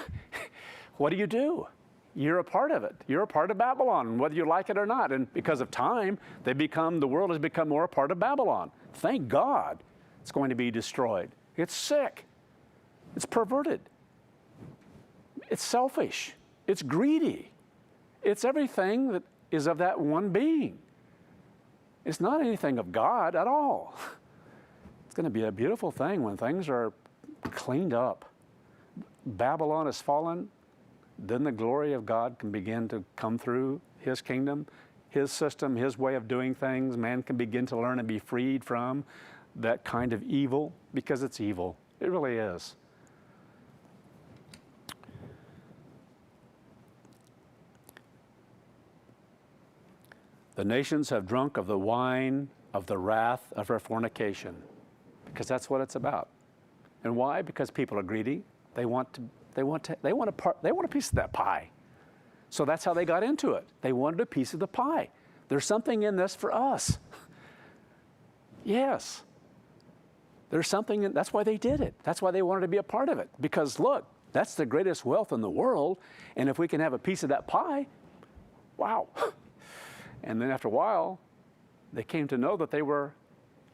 What do? You're a part of it. You're a part of Babylon, whether you like it or not. And because of time, the world has become more a part of Babylon. Thank God it's going to be destroyed. It's sick. It's perverted. It's selfish. It's greedy. It's everything that is of that one being. It's not anything of God at all. It's going to be a beautiful thing when things are cleaned up. Babylon has fallen, then the glory of God can begin to come through His kingdom, His system, His way of doing things. Man can begin to learn and be freed from that kind of evil, because it's evil. It really is. The nations have drunk of the wine of the wrath of her fornication, because that's what it's about. And why? Because people are greedy. They want a piece of that pie. So that's how they got into it. They wanted a piece of the pie. There's something in this for us. Yes. There's something in, that's why they did it. That's why they wanted to be a part of it. Because look, that's the greatest wealth in the world. And if we can have a piece of that pie, wow. And then after a while, they came to know that they were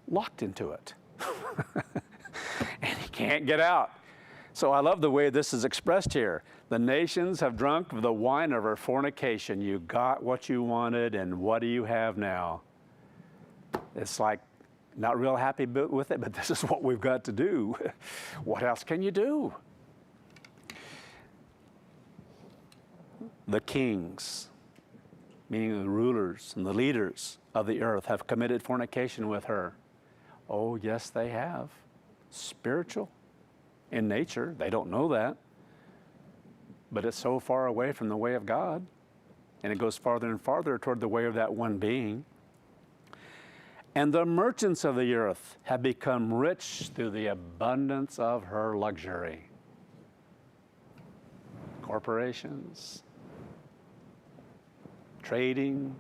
locked into it. And he can't get out. So I love the way this is expressed here. The nations have drunk of the wine of her fornication. You got what you wanted, and what do you have now? It's like, not real happy with it, but this is what we've got to do. What else can you do? The kings, meaning the rulers and the leaders of the earth, have committed fornication with her. Oh, yes, they have. Spiritual in nature. They don't know that. But it's so far away from the way of God, and it goes farther and farther toward the way of that one being. And the merchants of the earth have become rich through the abundance of her luxury. Corporations, trading,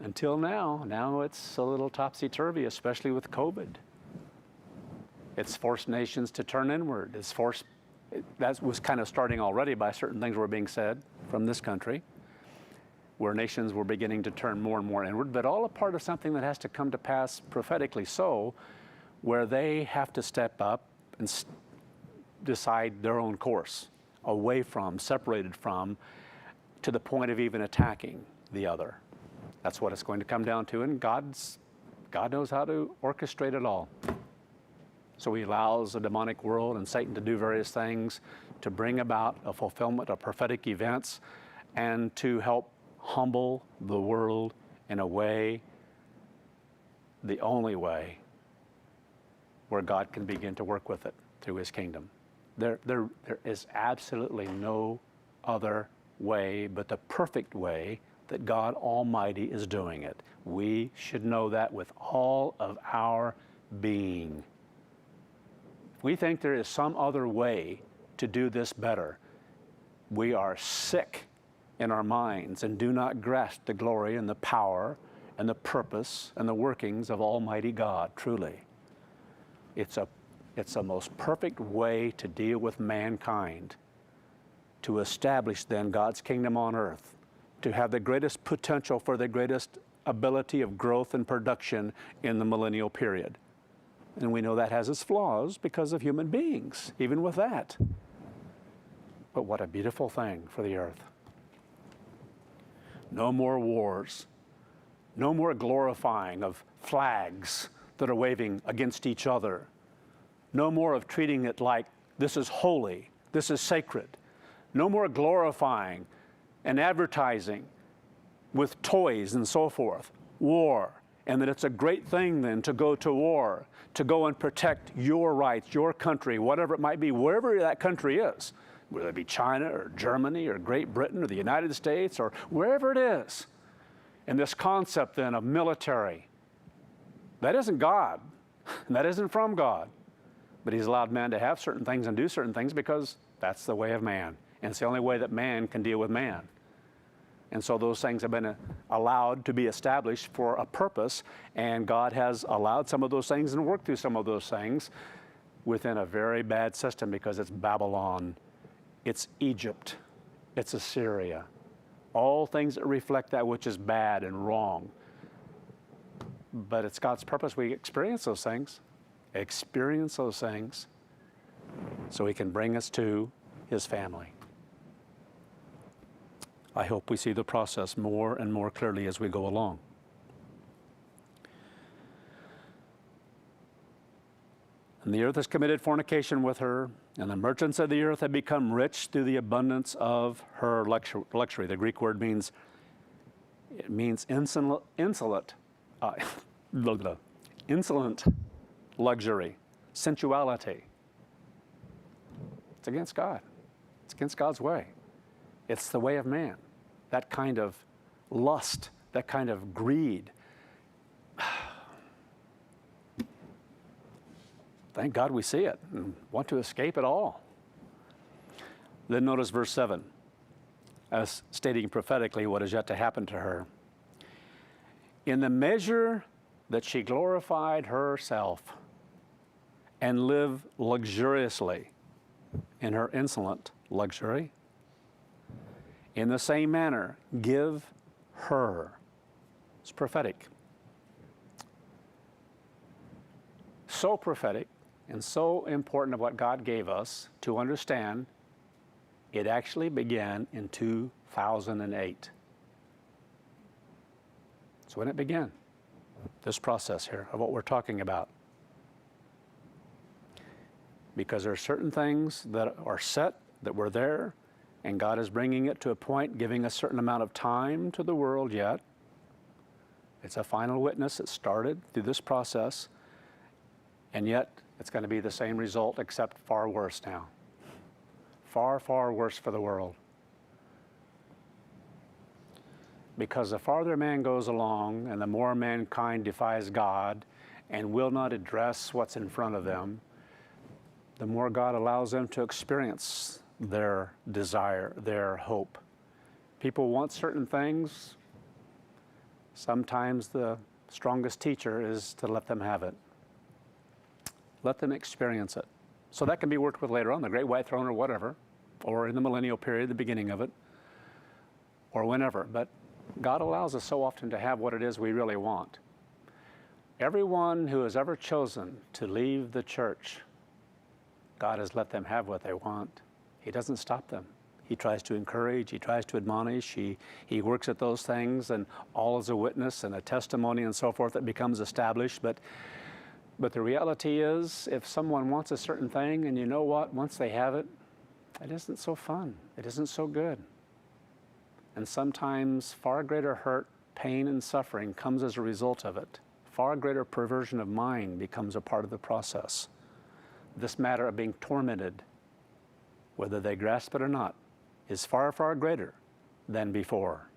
until now. Now it's a little topsy-turvy, especially with COVID. It's forced nations to turn inward. That was kind of starting already by certain things were being said from this country, where nations were beginning to turn more and more inward, but all a part of something that has to come to pass prophetically so, where they have to step up and decide their own course, away from, separated from, to the point of even attacking the other. That's what it's going to come down to, and God knows how to orchestrate it all. So He allows the demonic world and Satan to do various things to bring about a fulfillment of prophetic events and to help humble the world in a way, the only way, where God can begin to work with it through His kingdom. There is absolutely no other way but the perfect way that God Almighty is doing it. We should know that with all of our being. If we think there is some other way to do this better, we are sick in our minds and do not grasp the glory and the power and the purpose and the workings of Almighty God, truly. It's a most perfect way to deal with mankind, to establish then God's kingdom on earth, to have the greatest potential for the greatest ability of growth and production in the millennial period. And we know that has its flaws because of human beings, even with that. But what a beautiful thing for the earth. No more wars. No more glorifying of flags that are waving against each other. No more of treating it like this is holy, this is sacred. No more glorifying and advertising with toys and so forth, war and that it's a great thing then to go to war, to go and protect your rights, your country, whatever it might be, wherever that country is, whether it be China or Germany or Great Britain or the United States or wherever it is. And this concept then of military, that isn't God, and that isn't from God. But He's allowed man to have certain things and do certain things because that's the way of man. And it's the only way that man can deal with man. And so those things have been allowed to be established for a purpose, and God has allowed some of those things and worked through some of those things within a very bad system, because it's Babylon, it's Egypt, it's Assyria. All things that reflect that which is bad and wrong. But it's God's purpose we experience those things, so He can bring us to His family. I hope we see the process more and more clearly as we go along. And the earth has committed fornication with her, and the merchants of the earth have become rich through the abundance of her luxury. The Greek word means insolent luxury, sensuality. It's against God. It's against God's way. It's the way of man. That kind of lust, that kind of greed. Thank God we see it and want to escape it all. Then notice verse 7, as stating prophetically what is yet to happen to her. In the measure that she glorified herself and lived luxuriously in her insolent luxury, in the same manner, give her. It's prophetic. So prophetic and so important of what God gave us to understand, it actually began in 2008. So when it began, this process here of what we're talking about. Because there are certain things that are set, that were there, and God is bringing it to a point, giving a certain amount of time to the world yet. It's a final witness that started through this process, and yet it's going to be the same result, except far worse now. Far, far worse for the world. Because the farther man goes along, and the more mankind defies God and will not address what's in front of them, the more God allows them to experience their desire, their hope. People want certain things. Sometimes the strongest teacher is to let them have it. Let them experience it. So that can be worked with later on, the Great White Throne or whatever, or in the millennial period, the beginning of it, or whenever. But God allows us so often to have what it is we really want. Everyone who has ever chosen to leave the church, God has let them have what they want. He doesn't stop them. He tries to encourage, He tries to admonish, he works at those things, and all is a witness and a testimony and so forth that becomes established. But the reality is, if someone wants a certain thing, and you know what, once they have it, it isn't so fun. It isn't so good. And sometimes far greater hurt, pain, and suffering comes as a result of it. Far greater perversion of mind becomes a part of the process. This matter of being tormented, whether they grasp it or not, is far, far greater than before.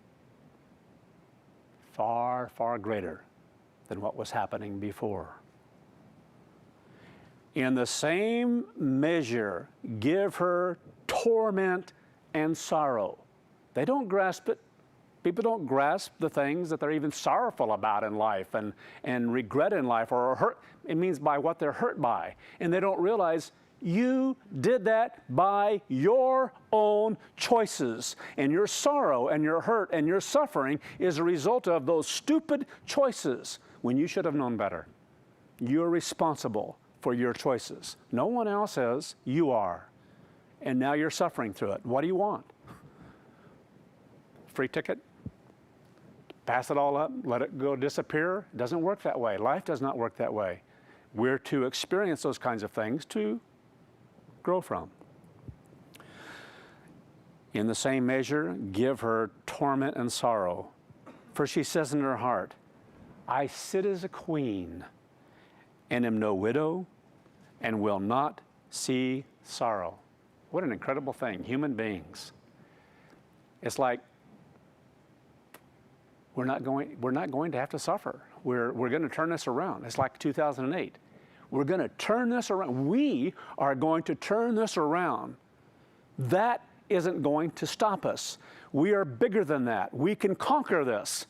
Far, far greater than what was happening before. In the same measure, give her torment and sorrow. They don't grasp it. People don't grasp the things that they're even sorrowful about in life and regret in life, or hurt. It means by what they're hurt by. And they don't realize you did that by your own choices. And your sorrow and your hurt and your suffering is a result of those stupid choices when you should have known better. You're responsible for your choices. No one else is. You are. And now you're suffering through it. What do you want? Free ticket? Pass it all up? Let it go disappear? It doesn't work that way. Life does not work that way. We're to experience those kinds of things to grow from. In the same measure, give her torment and sorrow. For she says in her heart, I sit as a queen, and am no widow, and will not see sorrow. What an incredible thing, human beings. It's like we're not going to have to suffer. We're going to turn this around. It's like 2008. We're going to turn this around. We are going to turn this around. That isn't going to stop us. We are bigger than that. We can conquer this.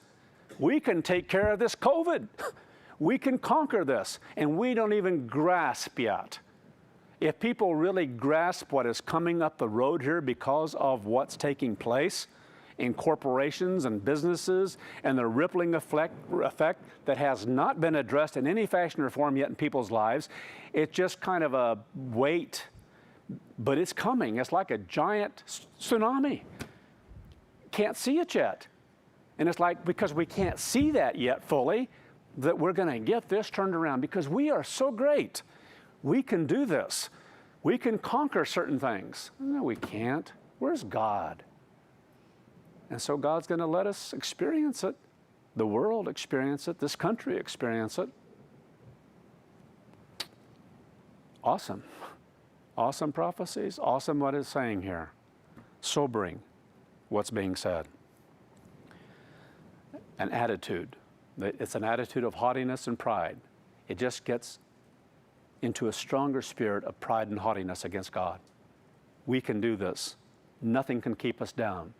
We can take care of this COVID. We can conquer this, and we don't even grasp yet. If people really grasp what is coming up the road here because of what's taking place in corporations and businesses and the rippling effect that has not been addressed in any fashion or form yet in people's lives, it's just kind of a wait, but it's coming. It's like a giant tsunami. Can't see it yet. And it's like, because we can't see that yet fully, that we're going to get this turned around, because we are so great. We can do this. We can conquer certain things. No, we can't. Where's God? And so God's going to let us experience it. The world experience it. This country experience it. Awesome. Awesome prophecies. Awesome what it's saying here. Sobering what's being said. An attitude. It's an attitude of haughtiness and pride. It just gets into a stronger spirit of pride and haughtiness against God. We can do this. Nothing can keep us down.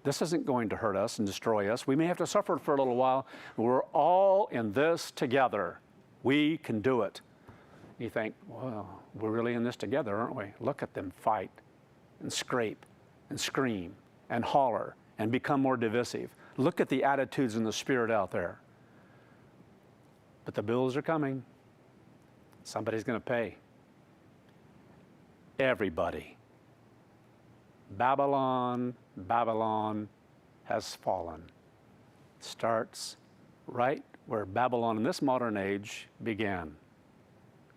This isn't going to hurt us and destroy us. We may have to suffer for a little while. We're all in this together. We can do it. You think, well, we're really in this together, aren't we? Look at them fight and scrape and scream and holler and become more divisive. Look at the attitudes and the spirit out there. But the bills are coming. Somebody's going to pay. Everybody. Babylon, Babylon has fallen. Starts right where Babylon in this modern age began,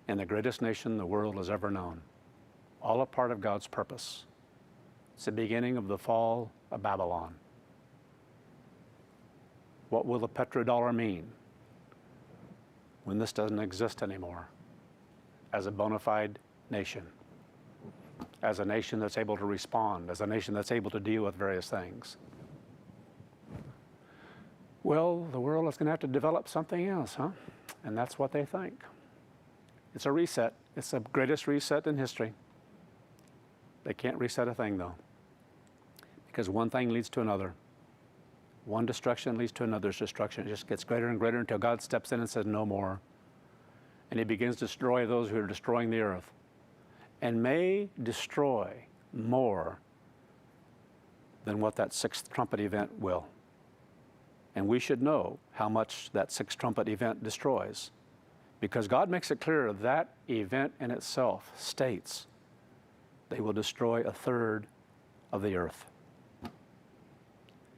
in the greatest nation the world has ever known. All a part of God's purpose. It's the beginning of the fall of Babylon. What will the petrodollar mean when this doesn't exist anymore as a bona fide nation? As a nation that's able to respond, as a nation that's able to deal with various things. Well, the world is going to have to develop something else, huh? And that's what they think. It's a reset. It's the greatest reset in history. They can't reset a thing, though, because one thing leads to another. One destruction leads to another's destruction. It just gets greater and greater until God steps in and says, no more. And he begins to destroy those who are destroying the earth, and may destroy more than what that sixth trumpet event will. And we should know how much that sixth trumpet event destroys, because God makes it clear that event in itself states they will destroy a third of the earth.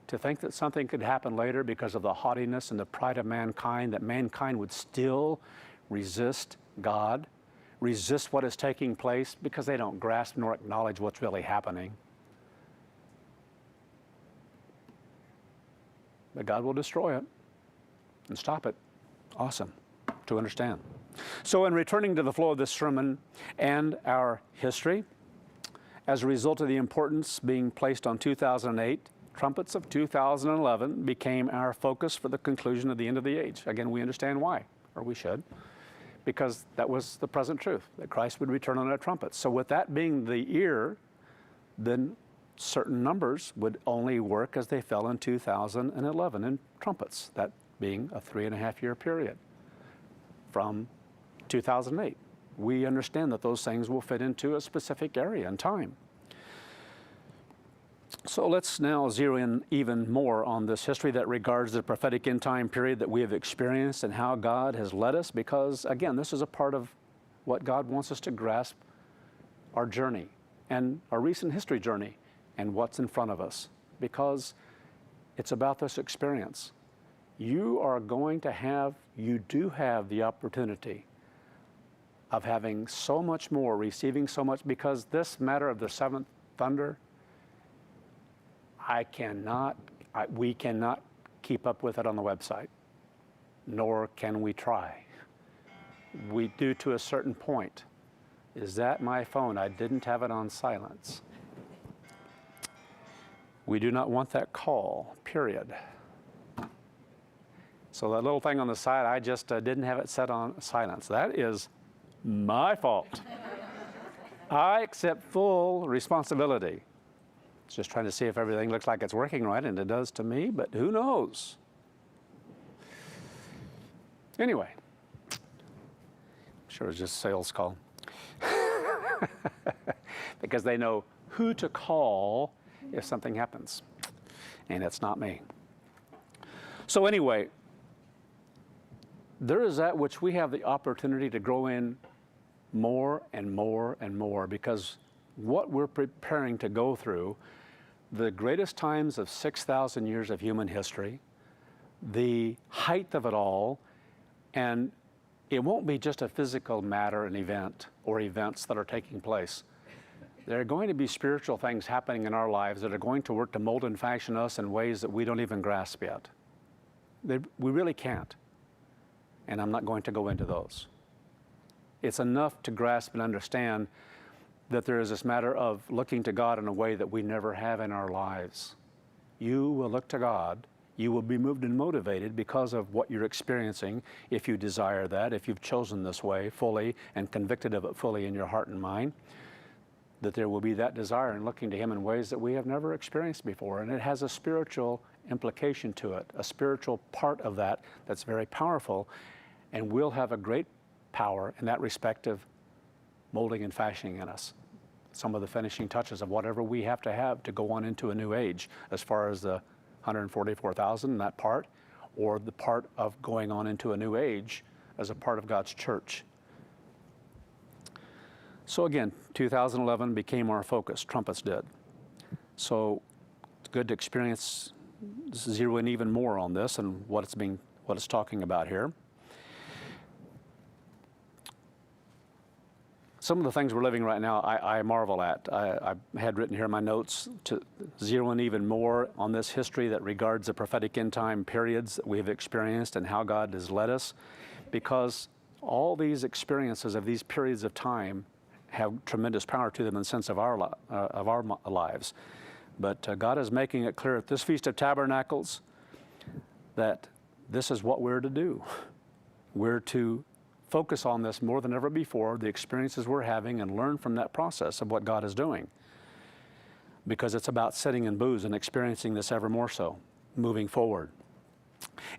To think that something could happen later because of the haughtiness and the pride of mankind, that mankind would still resist God, resist what is taking place because they don't grasp nor acknowledge what's really happening. But God will destroy it and stop it. Awesome to understand. So in returning to the flow of this sermon and our history, as a result of the importance being placed on 2008, trumpets of 2011 became our focus for the conclusion of the end of the age. Again, we understand why, or we should, because that was the present truth, that Christ would return on a trumpet. So with that being the year, then certain numbers would only work as they fell in 2011 in trumpets, that being a 3.5-year period from 2008. We understand that those things will fit into a specific area and time. So let's now zero in even more on this history that regards the prophetic end time period that we have experienced and how God has led us, because again, this is a part of what God wants us to grasp, our journey and our recent history journey and what's in front of us, because it's about this experience. You do have the opportunity of having so much more, receiving so much, because this matter of the seventh thunder, we cannot keep up with it on the website. nor can we try. We do to a certain point. Is that my phone? I didn't have it on silence. We do not want that call, period. So that little thing on the side, I just didn't have it set on silence. That is my fault. I accept full responsibility. Just trying to see if everything looks like it's working right, and it does to me, but who knows? Anyway, I'm sure it was just a sales call. Because they know who to call if something happens, and it's not me. So anyway, there is that which we have the opportunity to grow in more and more and more, because what we're preparing to go through, the greatest times of 6,000 years of human history, the height of it all, and it won't be just a physical matter, an event, or events that are taking place. There are going to be spiritual things happening in our lives that are going to work to mold and fashion us in ways that we don't even grasp yet. We really can't. And I'm not going to go into those. It's enough to grasp and understand that there is this matter of looking to God in a way that we never have in our lives. You will look to God. You will be moved and motivated because of what you're experiencing, if you desire that, if you've chosen this way fully and convicted of it fully in your heart and mind, that there will be that desire in looking to Him in ways that we have never experienced before. And it has a spiritual implication to it, a spiritual part of that that's very powerful, and will have a great power in that respect of molding and fashioning in us some of the finishing touches of whatever we have to go on into a new age, as far as the 144,000, that part, or the part of going on into a new age as a part of God's church. So again, 2011 became our focus. Trumpets did. So it's good to experience, zero in even more on this and what it's talking about here. Some of the things we're living right now, I marvel at. I had written here in my notes to zero in even more on this history that regards the prophetic end time periods that we have experienced and how God has led us, because all these experiences of these periods of time have tremendous power to them in the sense of our lives. But God is making it clear at this Feast of Tabernacles that this is what we're to do. We're to focus on this more than ever before, the experiences we're having, and learn from that process of what God is doing. Because it's about sitting in booths and experiencing this ever more so, moving forward.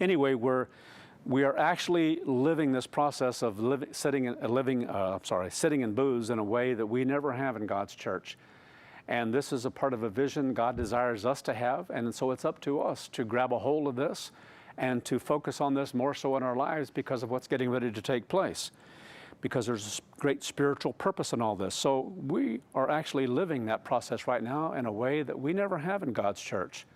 Anyway, we are actually living this process of sitting in booths in a way that we never have in God's church. And this is a part of a vision God desires us to have, and so it's up to us to grab a hold of this and to focus on this more so in our lives because of what's getting ready to take place. Because there's a great spiritual purpose in all this. So we are actually living that process right now in a way that we never have in God's church.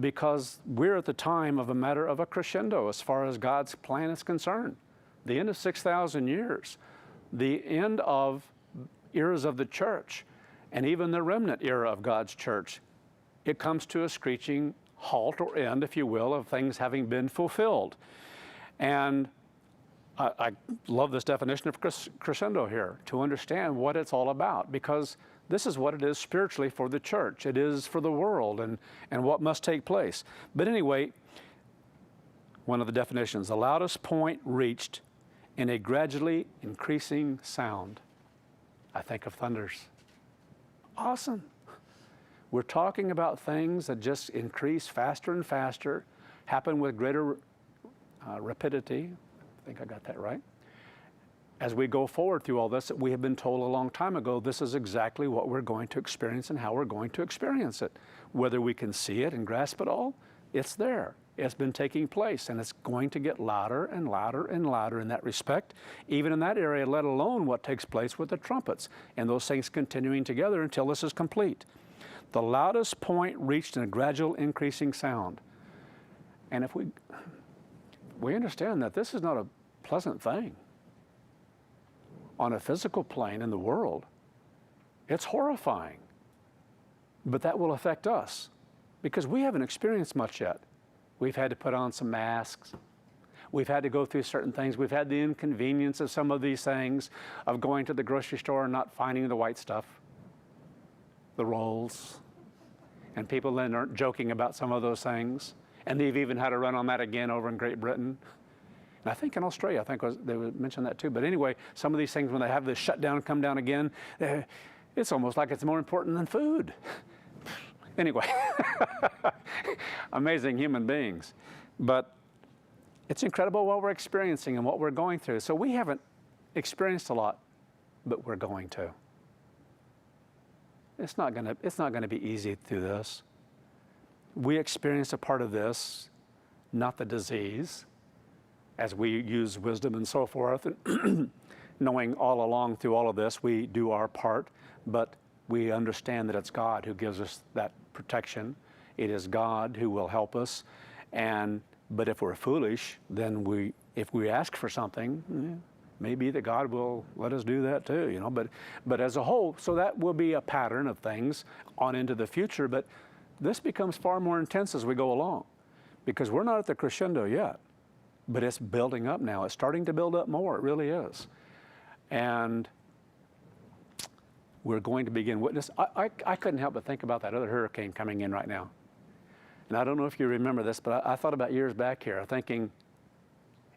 Because we're at the time of a matter of a crescendo as far as God's plan is concerned. The end of 6,000 years, the end of eras of the church, and even the remnant era of God's church, it comes to a screeching halt or end, if you will, of things having been fulfilled. And I love this definition of crescendo here, to understand what it's all about, because this is what it is spiritually for the church. It is for the world and what must take place. But anyway, one of the definitions, the loudest point reached in a gradually increasing sound. I think of thunders. Awesome. We're talking about things that just increase faster and faster, happen with greater rapidity. I think I got that right. As we go forward through all this, we have been told a long time ago, this is exactly what we're going to experience and how we're going to experience it. Whether we can see it and grasp it all, it's there. It's been taking place, and it's going to get louder and louder and louder in that respect, even in that area, let alone what takes place with the trumpets and those things continuing together until this is complete. The loudest point reached in a gradual increasing sound. And if we understand that this is not a pleasant thing. On a physical plane in the world, it's horrifying. But that will affect us because we haven't experienced much yet. We've had to put on some masks. We've had to go through certain things. We've had the inconvenience of some of these things, of going to the grocery store and not finding the white stuff, the rolls. And people then are joking about some of those things. And they've even had a run on that again over in Great Britain. And I think in Australia, they would mention that too. But anyway, some of these things, when they have this shutdown come down again, it's almost like it's more important than food. Anyway, amazing human beings. But it's incredible what we're experiencing and what we're going through. So we haven't experienced a lot, but we're going to. It's not going to be easy through this. We experience a part of this, not the disease, as we use wisdom and so forth, and knowing all along through all of this, we do our part, but we understand that it's God who gives us that protection. It is God who will help us. But if we're foolish, then if we ask for something, maybe that God will let us do that too, you know. But as a whole, so that will be a pattern of things on into the future. But this becomes far more intense as we go along, because we're not at the crescendo yet, but it's building up now. It's starting to build up more. It really is. And we're going to begin witness. I couldn't help but think about that other hurricane coming in right now. And I don't know if you remember this, but I thought about years back here, thinking,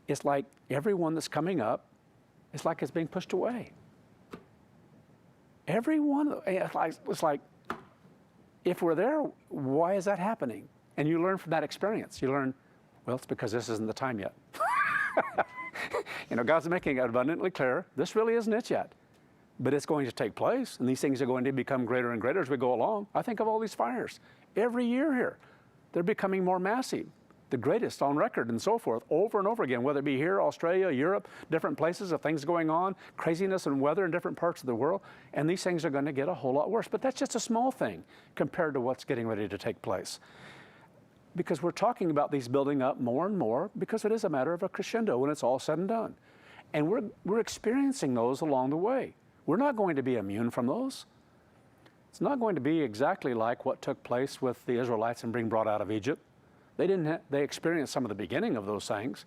it's like everyone that's coming up, it's like it's being pushed away. Everyone, it's like, if we're there, why is that happening? And you learn from that experience. You learn, well, it's because this isn't the time yet. You know, God's making it abundantly clear, this really isn't it yet. But it's going to take place, and these things are going to become greater and greater as we go along. I think of all these fires. Every year here, they're becoming more massive, the greatest on record and so forth, over and over again, whether it be here, Australia, Europe, different places of things going on, craziness and weather in different parts of the world, and these things are going to get a whole lot worse. But that's just a small thing compared to what's getting ready to take place. Because we're talking about these building up more and more, because it is a matter of a crescendo when it's all said and done. And we're experiencing those along the way. We're not going to be immune from those. It's not going to be exactly like what took place with the Israelites and being brought out of Egypt. They experienced some of the beginning of those things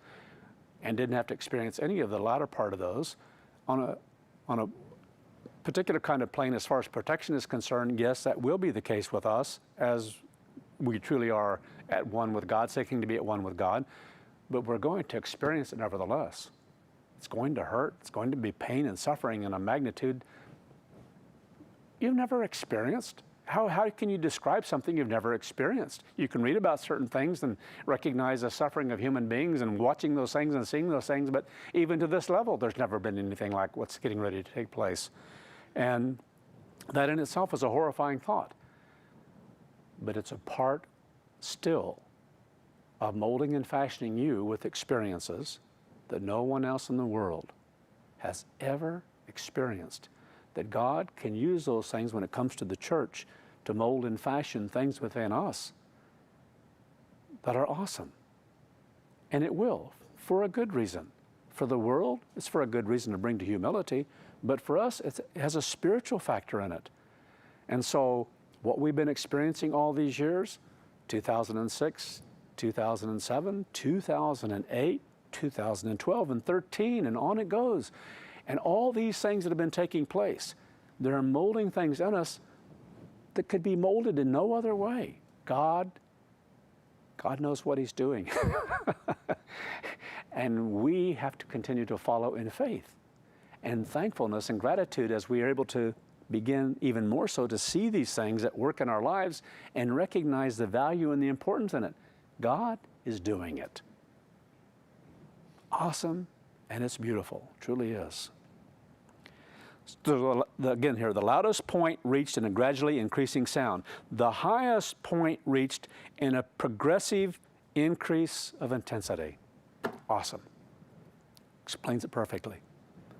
and didn't have to experience any of the latter part of those. On a particular kind of plane as far as protection is concerned, yes, that will be the case with us as we truly are at one with God, seeking to be at one with God. But we're going to experience it nevertheless. It's going to hurt. It's going to be pain and suffering in a magnitude you've never experienced. How can you describe something you've never experienced? You can read about certain things and recognize the suffering of human beings and watching those things and seeing those things, but even to this level, there's never been anything like what's getting ready to take place. And that in itself is a horrifying thought. But it's a part still of molding and fashioning you with experiences that no one else in the world has ever experienced. That God can use those things when it comes to the church to mold and fashion things within us that are awesome. And it will, for a good reason. For the world, it's for a good reason to bring to humility, but for us, it has a spiritual factor in it. And so what we've been experiencing all these years, 2006, 2007, 2008, 2012, and 13, and on it goes. And all these things that have been taking place, they're molding things in us that could be molded in no other way. God knows what He's doing. And we have to continue to follow in faith and thankfulness and gratitude as we are able to begin even more so to see these things at work in our lives and recognize the value and the importance in it. God is doing it. Awesome, and it's beautiful, truly is. So again here, the loudest point reached in a gradually increasing sound. The highest point reached in a progressive increase of intensity. Awesome. Explains it perfectly,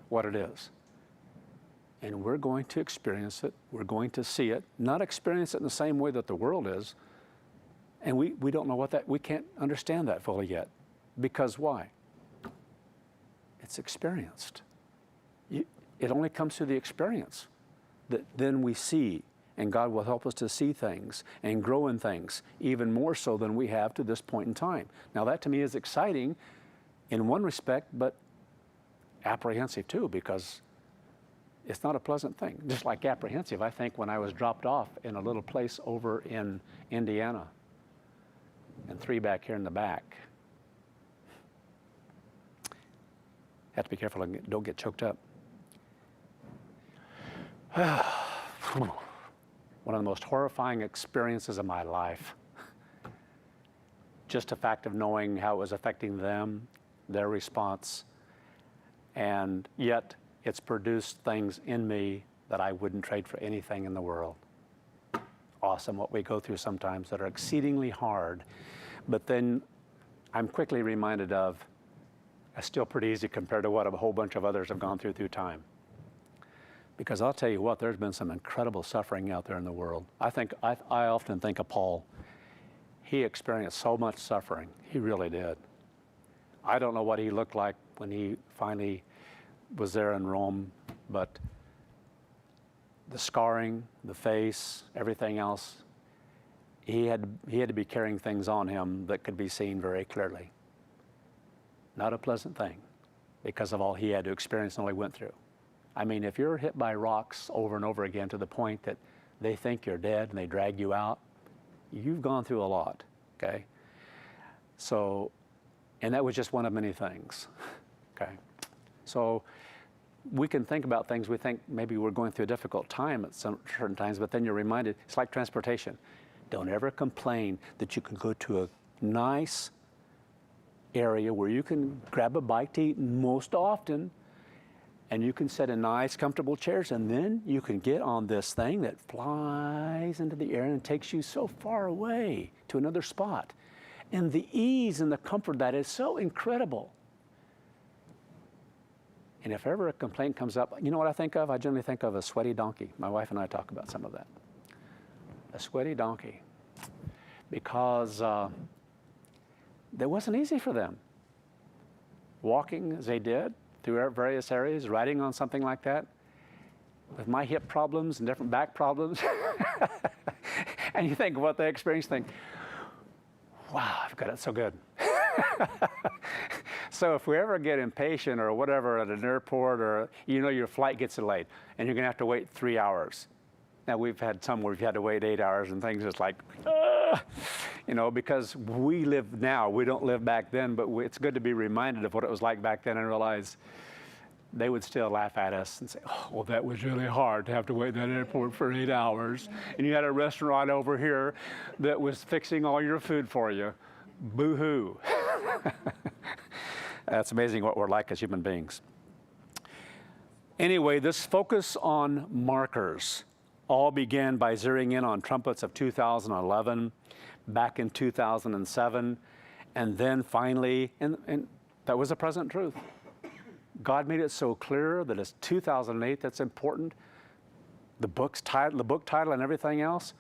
what it is. And we're going to experience it. We're going to see it. Not experience it in the same way that the world is. And we don't know we can't understand that fully yet. Because why? It's experienced. It only comes through the experience that then we see, and God will help us to see things and grow in things even more so than we have to this point in time. Now that to me is exciting in one respect, but apprehensive too, because it's not a pleasant thing. Just like apprehensive, I think when I was dropped off in a little place over in Indiana, and 3 back here in the back. Have to be careful, don't get choked up. One of the most horrifying experiences of my life. Just the fact of knowing how it was affecting them, their response, and yet it's produced things in me that I wouldn't trade for anything in the world. Awesome what we go through sometimes that are exceedingly hard, but then I'm quickly reminded of it's still pretty easy compared to what a whole bunch of others have gone through time. Because I'll tell you what, there's been some incredible suffering out there in the world. I often think of Paul. He experienced so much suffering. He really did. I don't know what he looked like when he finally was there in Rome, but the scarring, the face, everything else, he had to be carrying things on him that could be seen very clearly. Not a pleasant thing because of all he had to experience and all he went through. I mean, if you're hit by rocks over and over again to the point that they think you're dead and they drag you out, you've gone through a lot, okay? So, and that was just one of many things, okay? So we can think about things, we think maybe we're going through a difficult time at some certain times, but then you're reminded, it's like transportation. Don't ever complain that you can go to a nice area where you can grab a bite to eat most often, and you can sit in nice, comfortable chairs, and then you can get on this thing that flies into the air and takes you so far away to another spot. And the ease and the comfort of that is so incredible. And if ever a complaint comes up, you know what I think of? I generally think of a sweaty donkey. My wife and I talk about some of that. A sweaty donkey. Because that wasn't easy for them. Walking as they did through various areas, riding on something like that, with my hip problems and different back problems. And you think of what they experienced, think, wow, I've got it so good. So if we ever get impatient or whatever at an airport, or you know your flight gets delayed and you're gonna have to wait 3 hours. Now we've had some where we've had to wait 8 hours and things just like, you know, because we live now, we don't live back then, but it's good to be reminded of what it was like back then and realize they would still laugh at us and say, oh, well, that was really hard to have to wait in that airport for 8 hours. And you had a restaurant over here that was fixing all your food for you. Boo-hoo. That's amazing what we're like as human beings. Anyway, this focus on markers all began by zeroing in on trumpets of 2011, back in 2007, and then finally, and that was the present truth. God made it so clear that it's 2008 that's important, the book title and everything else.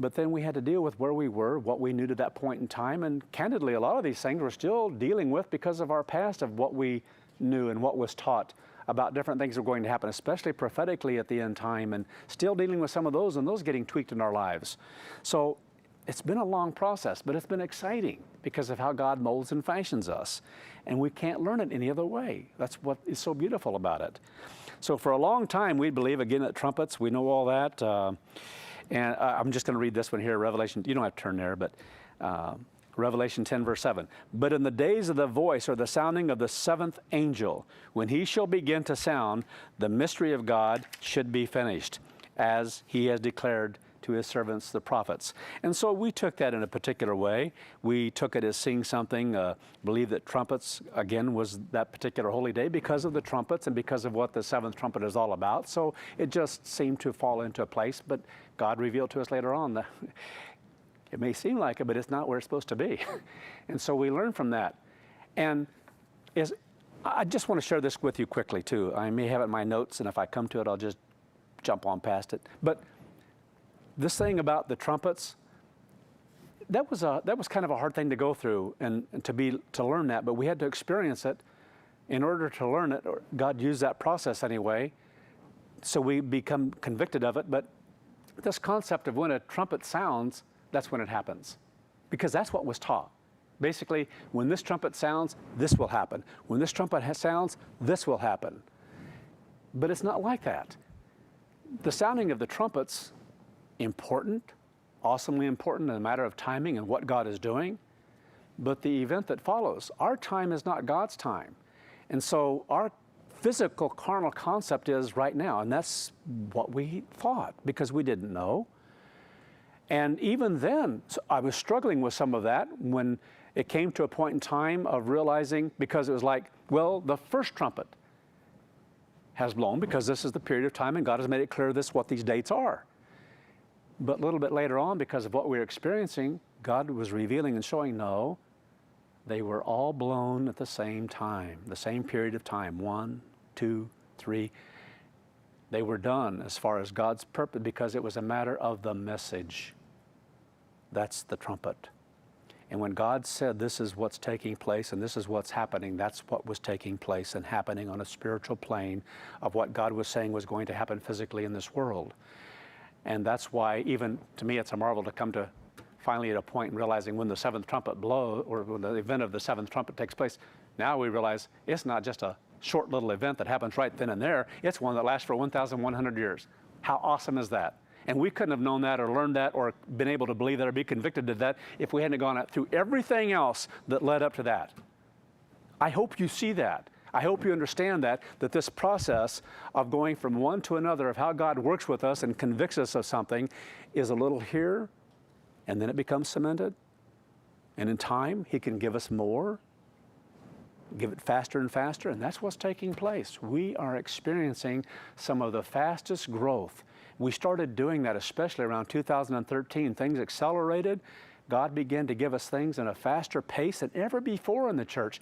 But then we had to deal with where we were, what we knew to that point in time, and candidly, a lot of these things we're still dealing with because of our past, of what we knew and what was taught about different things that were going to happen, especially prophetically at the end time, and still dealing with some of those and those getting tweaked in our lives. So it's been a long process, but it's been exciting because of how God molds and fashions us. And we can't learn it any other way. That's what is so beautiful about it. So for a long time, we believe, again, at trumpets, we know all that. And I'm just going to read this one here, Revelation. You don't have to turn there, but Revelation 10, verse 7. But in the days of the voice or the sounding of the seventh angel, when he shall begin to sound, the mystery of God should be finished, as he has declared to his servants, the prophets. And so we took that in a particular way. We took it as seeing something, believe that trumpets, again, was that particular holy day because of the trumpets and because of what the seventh trumpet is all about. So it just seemed to fall into a place, but God revealed to us later on that it may seem like it, but it's not where it's supposed to be. And so we learn from that. And I just want to share this with you quickly too. I may have it in my notes, and if I come to it, I'll just jump on past it. But this thing about the trumpets, that was kind of a hard thing to go through and to learn that, but we had to experience it in order to learn it. God used that process anyway, so we become convicted of it. But this concept of when a trumpet sounds, that's when it happens, because that's what was taught. Basically, when this trumpet sounds, this will happen. When this trumpet sounds, this will happen. But it's not like that. The sounding of the trumpets, important, awesomely important in a matter of timing and what God is doing. But the event that follows, our time is not God's time. And so our physical carnal concept is right now, and that's what we thought because we didn't know. And even then, I was struggling with some of that when it came to a point in time of realizing, because it was like, well, the first trumpet has blown because this is the period of time and God has made it clear this is what these dates are. But a little bit later on, because of what we were experiencing, God was revealing and showing, no, they were all blown at the same time, the same period of time, 1, 2, 3. They were done as far as God's purpose because it was a matter of the message. That's the trumpet. And when God said this is what's taking place and this is what's happening, that's what was taking place and happening on a spiritual plane of what God was saying was going to happen physically in this world. And that's why even to me it's a marvel to come to finally at a point in realizing when the seventh trumpet blows, or when the event of the seventh trumpet takes place, now we realize it's not just a short little event that happens right then and there, it's one that lasts for 1,100 years. How awesome is that? And we couldn't have known that or learned that or been able to believe that or be convicted of that if we hadn't gone out through everything else that led up to that. I hope you see that. I hope you understand that this process of going from one to another of how God works with us and convicts us of something is a little here, and then it becomes cemented. And in time, He can give us more, give it faster and faster, and that's what's taking place. We are experiencing some of the fastest growth. We started doing that, especially around 2013. Things accelerated. God began to give us things in a faster pace than ever before in the church.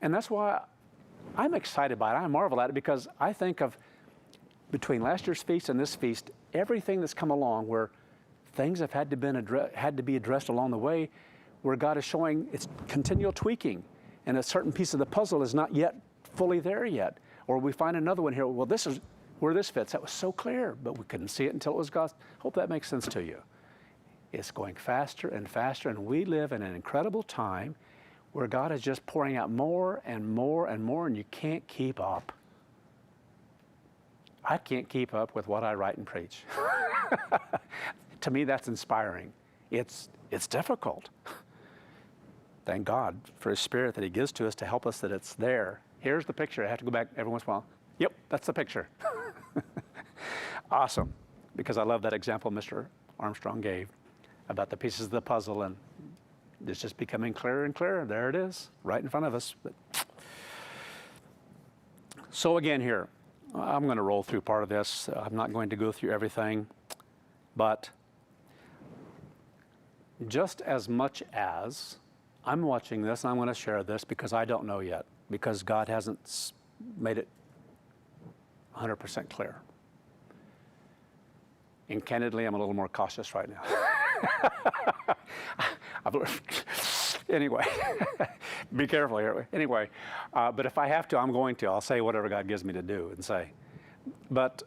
And that's why I'm excited by it. I marvel at it because I think of between last year's feast and this feast, everything that's come along where things have had to be addressed along the way, where God is showing it's continual tweaking. And a certain piece of the puzzle is not yet fully there yet. Or we find another one here, well, this is where this fits. That was so clear, but we couldn't see it until it was God. Hope that makes sense to you. It's going faster and faster, and we live in an incredible time where God is just pouring out more and more and more, and you can't keep up. I can't keep up with what I write and preach. To me, that's inspiring. It's difficult. Thank God for His Spirit that He gives to us to help us that it's there. Here's the picture. I have to go back every once in a while. Yep, that's the picture. Awesome, because I love that example Mr. Armstrong gave about the pieces of the puzzle, and it's just becoming clearer and clearer. There it is, right in front of us. So again here, I'm going to roll through part of this. I'm not going to go through everything, but just as much as I'm watching this, and I'm going to share this because I don't know yet, because God hasn't made it 100% clear. And candidly, I'm a little more cautious right now. Anyway, be careful here. Anyway, but if I have to, I'm going to. I'll say whatever God gives me to do and say. But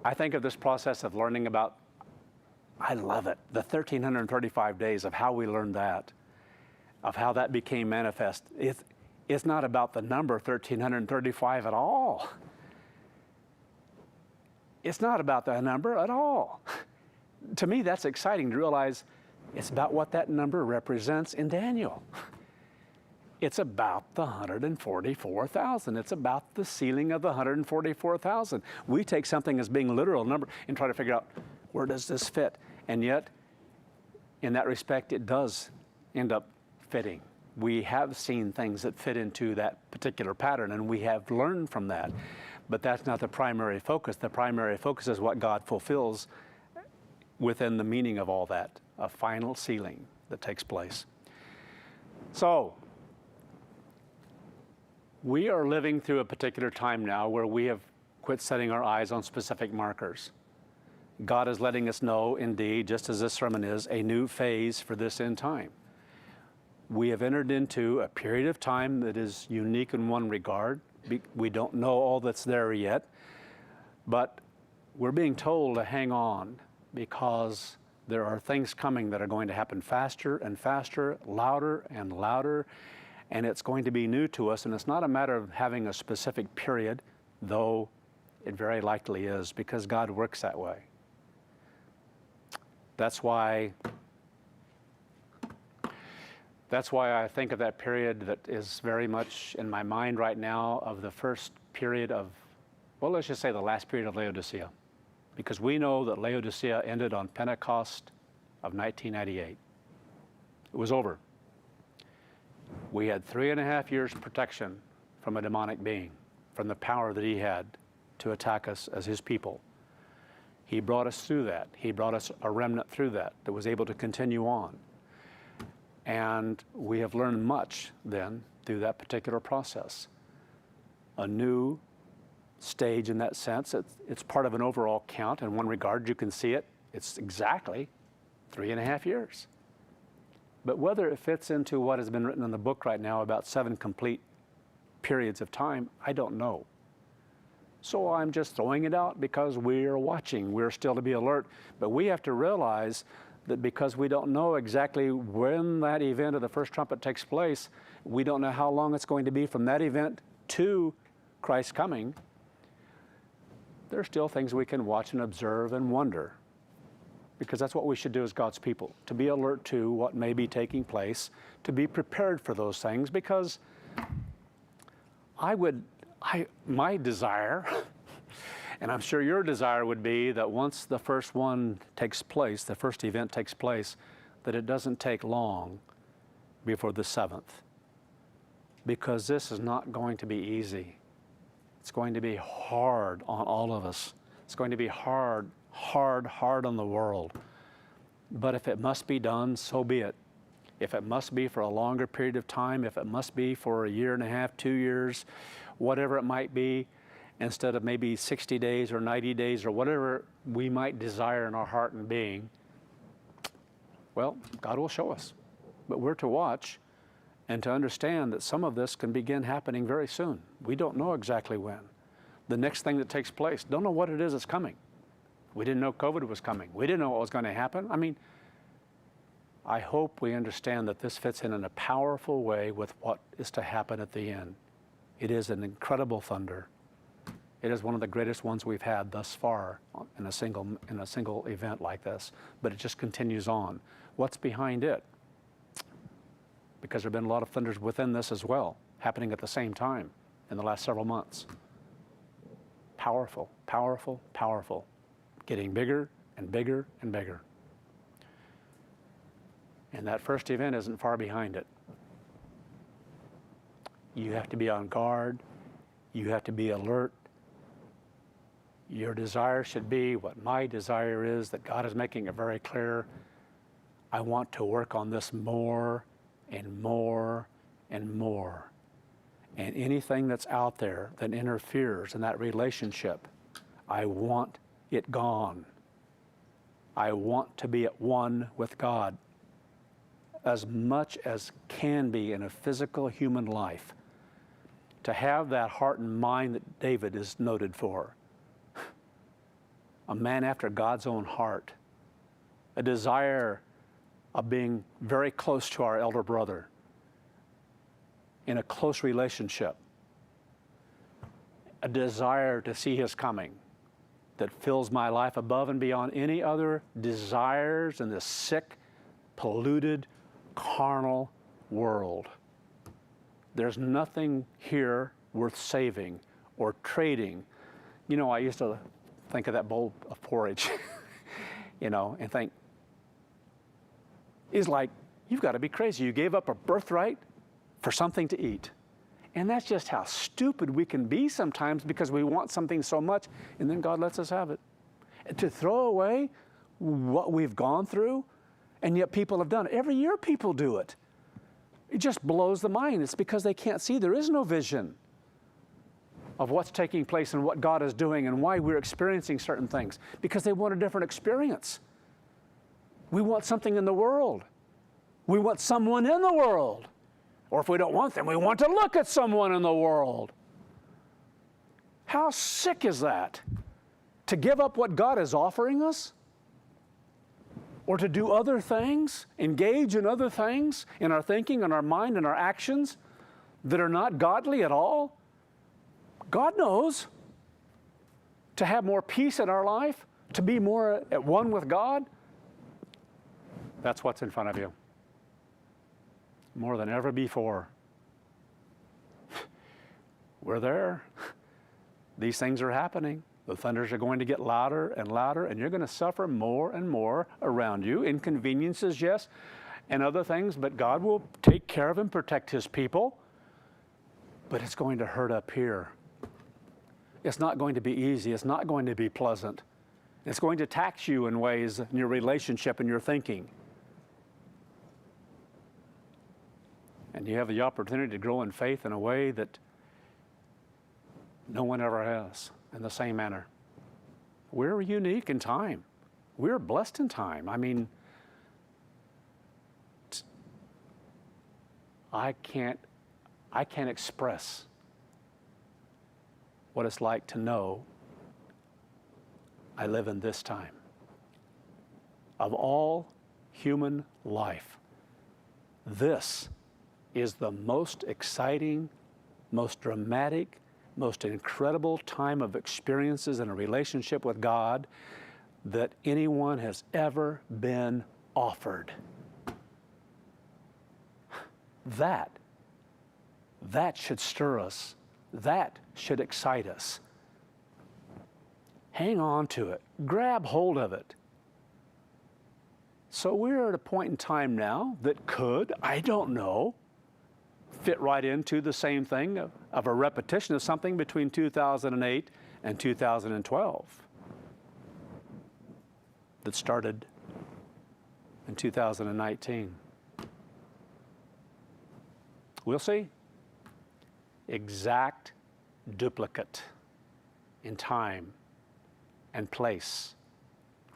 I think of this process of learning about, I love it, the 1,335 days of how we learned that, of how that became manifest. It's not about the number 1,335 at all. It's not about that number at all. To me, that's exciting to realize it's about what that number represents in Daniel. It's about the 144,000. It's about the sealing of the 144,000. We take something as being a literal number and try to figure out, where does this fit? And yet, in that respect, it does end up fitting. We have seen things that fit into that particular pattern, and we have learned from that. But that's not the primary focus. The primary focus is what God fulfills within the meaning of all that, a final sealing that takes place. So, we are living through a particular time now where we have quit setting our eyes on specific markers. God is letting us know, indeed, just as this sermon is, a new phase for this end time. We have entered into a period of time that is unique in one regard. We don't know all that's there yet, but we're being told to hang on because There are things coming that are going to happen faster and faster, louder and louder, and it's going to be new to us. And it's not a matter of having a specific period, though it very likely is, because God works that way. That's why I think of that period that is very much in my mind right now of the first period of, well, let's just say the last period of Laodicea. Because we know that Laodicea ended on Pentecost of 1998. It was over. We had 3.5 years protection from a demonic being, from the power that he had to attack us as his people. He brought us through that. He brought us a remnant through that was able to continue on. And we have learned much then through that particular process. A new stage in that sense. It's part of an overall count. In one regard, you can see it. It's exactly 3.5 years. But whether it fits into what has been written in the book right now about 7 complete periods of time, I don't know. So I'm just throwing it out because we're watching. We're still to be alert. But we have to realize that because we don't know exactly when that event of the first trumpet takes place, we don't know how long it's going to be from that event to Christ's coming. There are still things we can watch and observe and wonder, because that's what we should do as God's people, to be alert to what may be taking place, to be prepared for those things, because my desire, and I'm sure your desire would be that once the first one takes place, the first event takes place, that it doesn't take long before the 7th, because this is not going to be easy. It's going to be hard on all of us. It's going to be hard on the world. But if it must be done, so be it. If it must be for a longer period of time, if it must be for 1.5 years, 2 years, whatever it might be, instead of maybe 60 days or 90 days or whatever we might desire in our heart and being, well, God will show us. But we're to watch and to understand that some of this can begin happening very soon. We don't know exactly when. The next thing that takes place, don't know what it is that's coming. We didn't know COVID was coming. We didn't know what was going to happen. I mean, I hope we understand that this fits in a powerful way with what is to happen at the end. It is an incredible thunder. It is one of the greatest ones we've had thus far in a single event like this, but it just continues on. What's behind it? Because there have been a lot of thunders within this as well, happening at the same time in the last several months. Powerful, powerful, powerful. Getting bigger and bigger and bigger. And that first event isn't far behind it. You have to be on guard. You have to be alert. Your desire should be what my desire is, that God is making it very clear. I want to work on this more and more and more. And anything that's out there that interferes in that relationship, I want it gone. I want to be at one with God as much as can be in a physical human life. To have that heart and mind that David is noted for. A man after God's own heart. A desire of being very close to our elder brother. In a close relationship. A desire to see his coming. That fills my life above and beyond any other desires in this sick, polluted, carnal world. There's nothing here worth saving or trading. You know, I used to think of that bowl of porridge, you know, and think, it's like, you've got to be crazy. You gave up a birthright for something to eat. And that's just how stupid we can be sometimes, because we want something so much, and then God lets us have it. And to throw away what we've gone through, and yet people have done it. Every year people do it. It just blows the mind. It's because they can't see. There is no vision of what's taking place and what God is doing and why we're experiencing certain things, because they want a different experience. We want something in the world. We want someone in the world. Or if we don't want them, we want to look at someone in the world. How sick is that? To give up what God is offering us? or to do other things, engage in other things in our thinking, in our mind, in our actions that are not godly at all? God knows. To have more peace in our life, to be more at one with God, that's what's in front of you. More than ever before. We're there. These things are happening. The thunders are going to get louder and louder, and you're going to suffer more and more around you. Inconveniences, yes, and other things, but God will take care of and protect His people. But it's going to hurt up here. It's not going to be easy. It's not going to be pleasant. It's going to tax you in ways in your relationship and your thinking. And you have the opportunity to grow in faith in a way that no one ever has in the same manner. We're unique in time. We're blessed in time. I mean, I can't express what it's like to know I live in this time. Of all human life, this is the most exciting, most dramatic, most incredible time of experiences in a relationship with God that anyone has ever been offered. That should stir us. That should excite us. Hang on to it. Grab hold of it. So we're at a point in time now that could, I don't know, fit right into the same thing of a repetition of something between 2008 and 2012 that started in 2019. We'll see. Exact duplicate in time and place.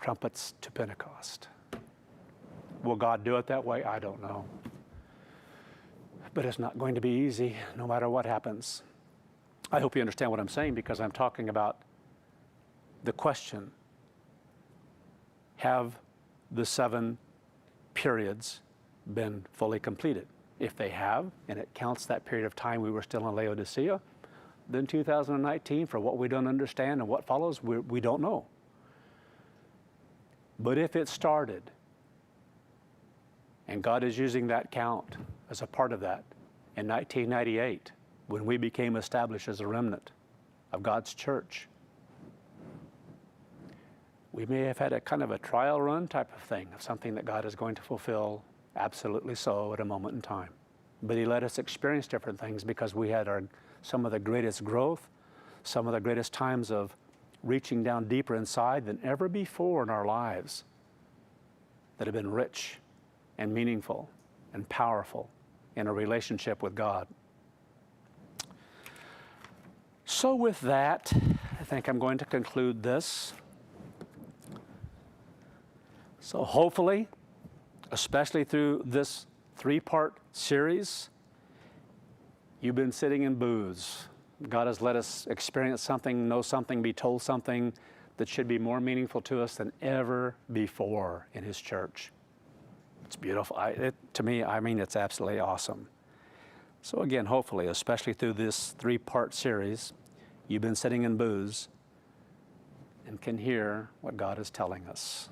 Trumpets to Pentecost. Will God do it that way? I don't know. But it's not going to be easy no matter what happens. I hope you understand what I'm saying, because I'm talking about the question, have the 7 periods been fully completed? If they have, and it counts that period of time we were still in Laodicea, then 2019, for what we don't understand and what follows, we don't know. But if it started, and God is using that count as a part of that, in 1998, when we became established as a remnant of God's church, we may have had a kind of a trial run type of thing, of something that God is going to fulfill, absolutely so, at a moment in time. But He let us experience different things because we had some of the greatest growth, some of the greatest times of reaching down deeper inside than ever before in our lives, that have been rich and meaningful and powerful in a relationship with God. So with that, I think I'm going to conclude this. So hopefully, especially through this 3-part series, you've been sitting in booths. God has let us experience something, know something, be told something that should be more meaningful to us than ever before in His church. It's beautiful. To me, I mean, it's absolutely awesome. So again, hopefully, especially through this 3-part series, you've been sitting in booths and can hear what God is telling us.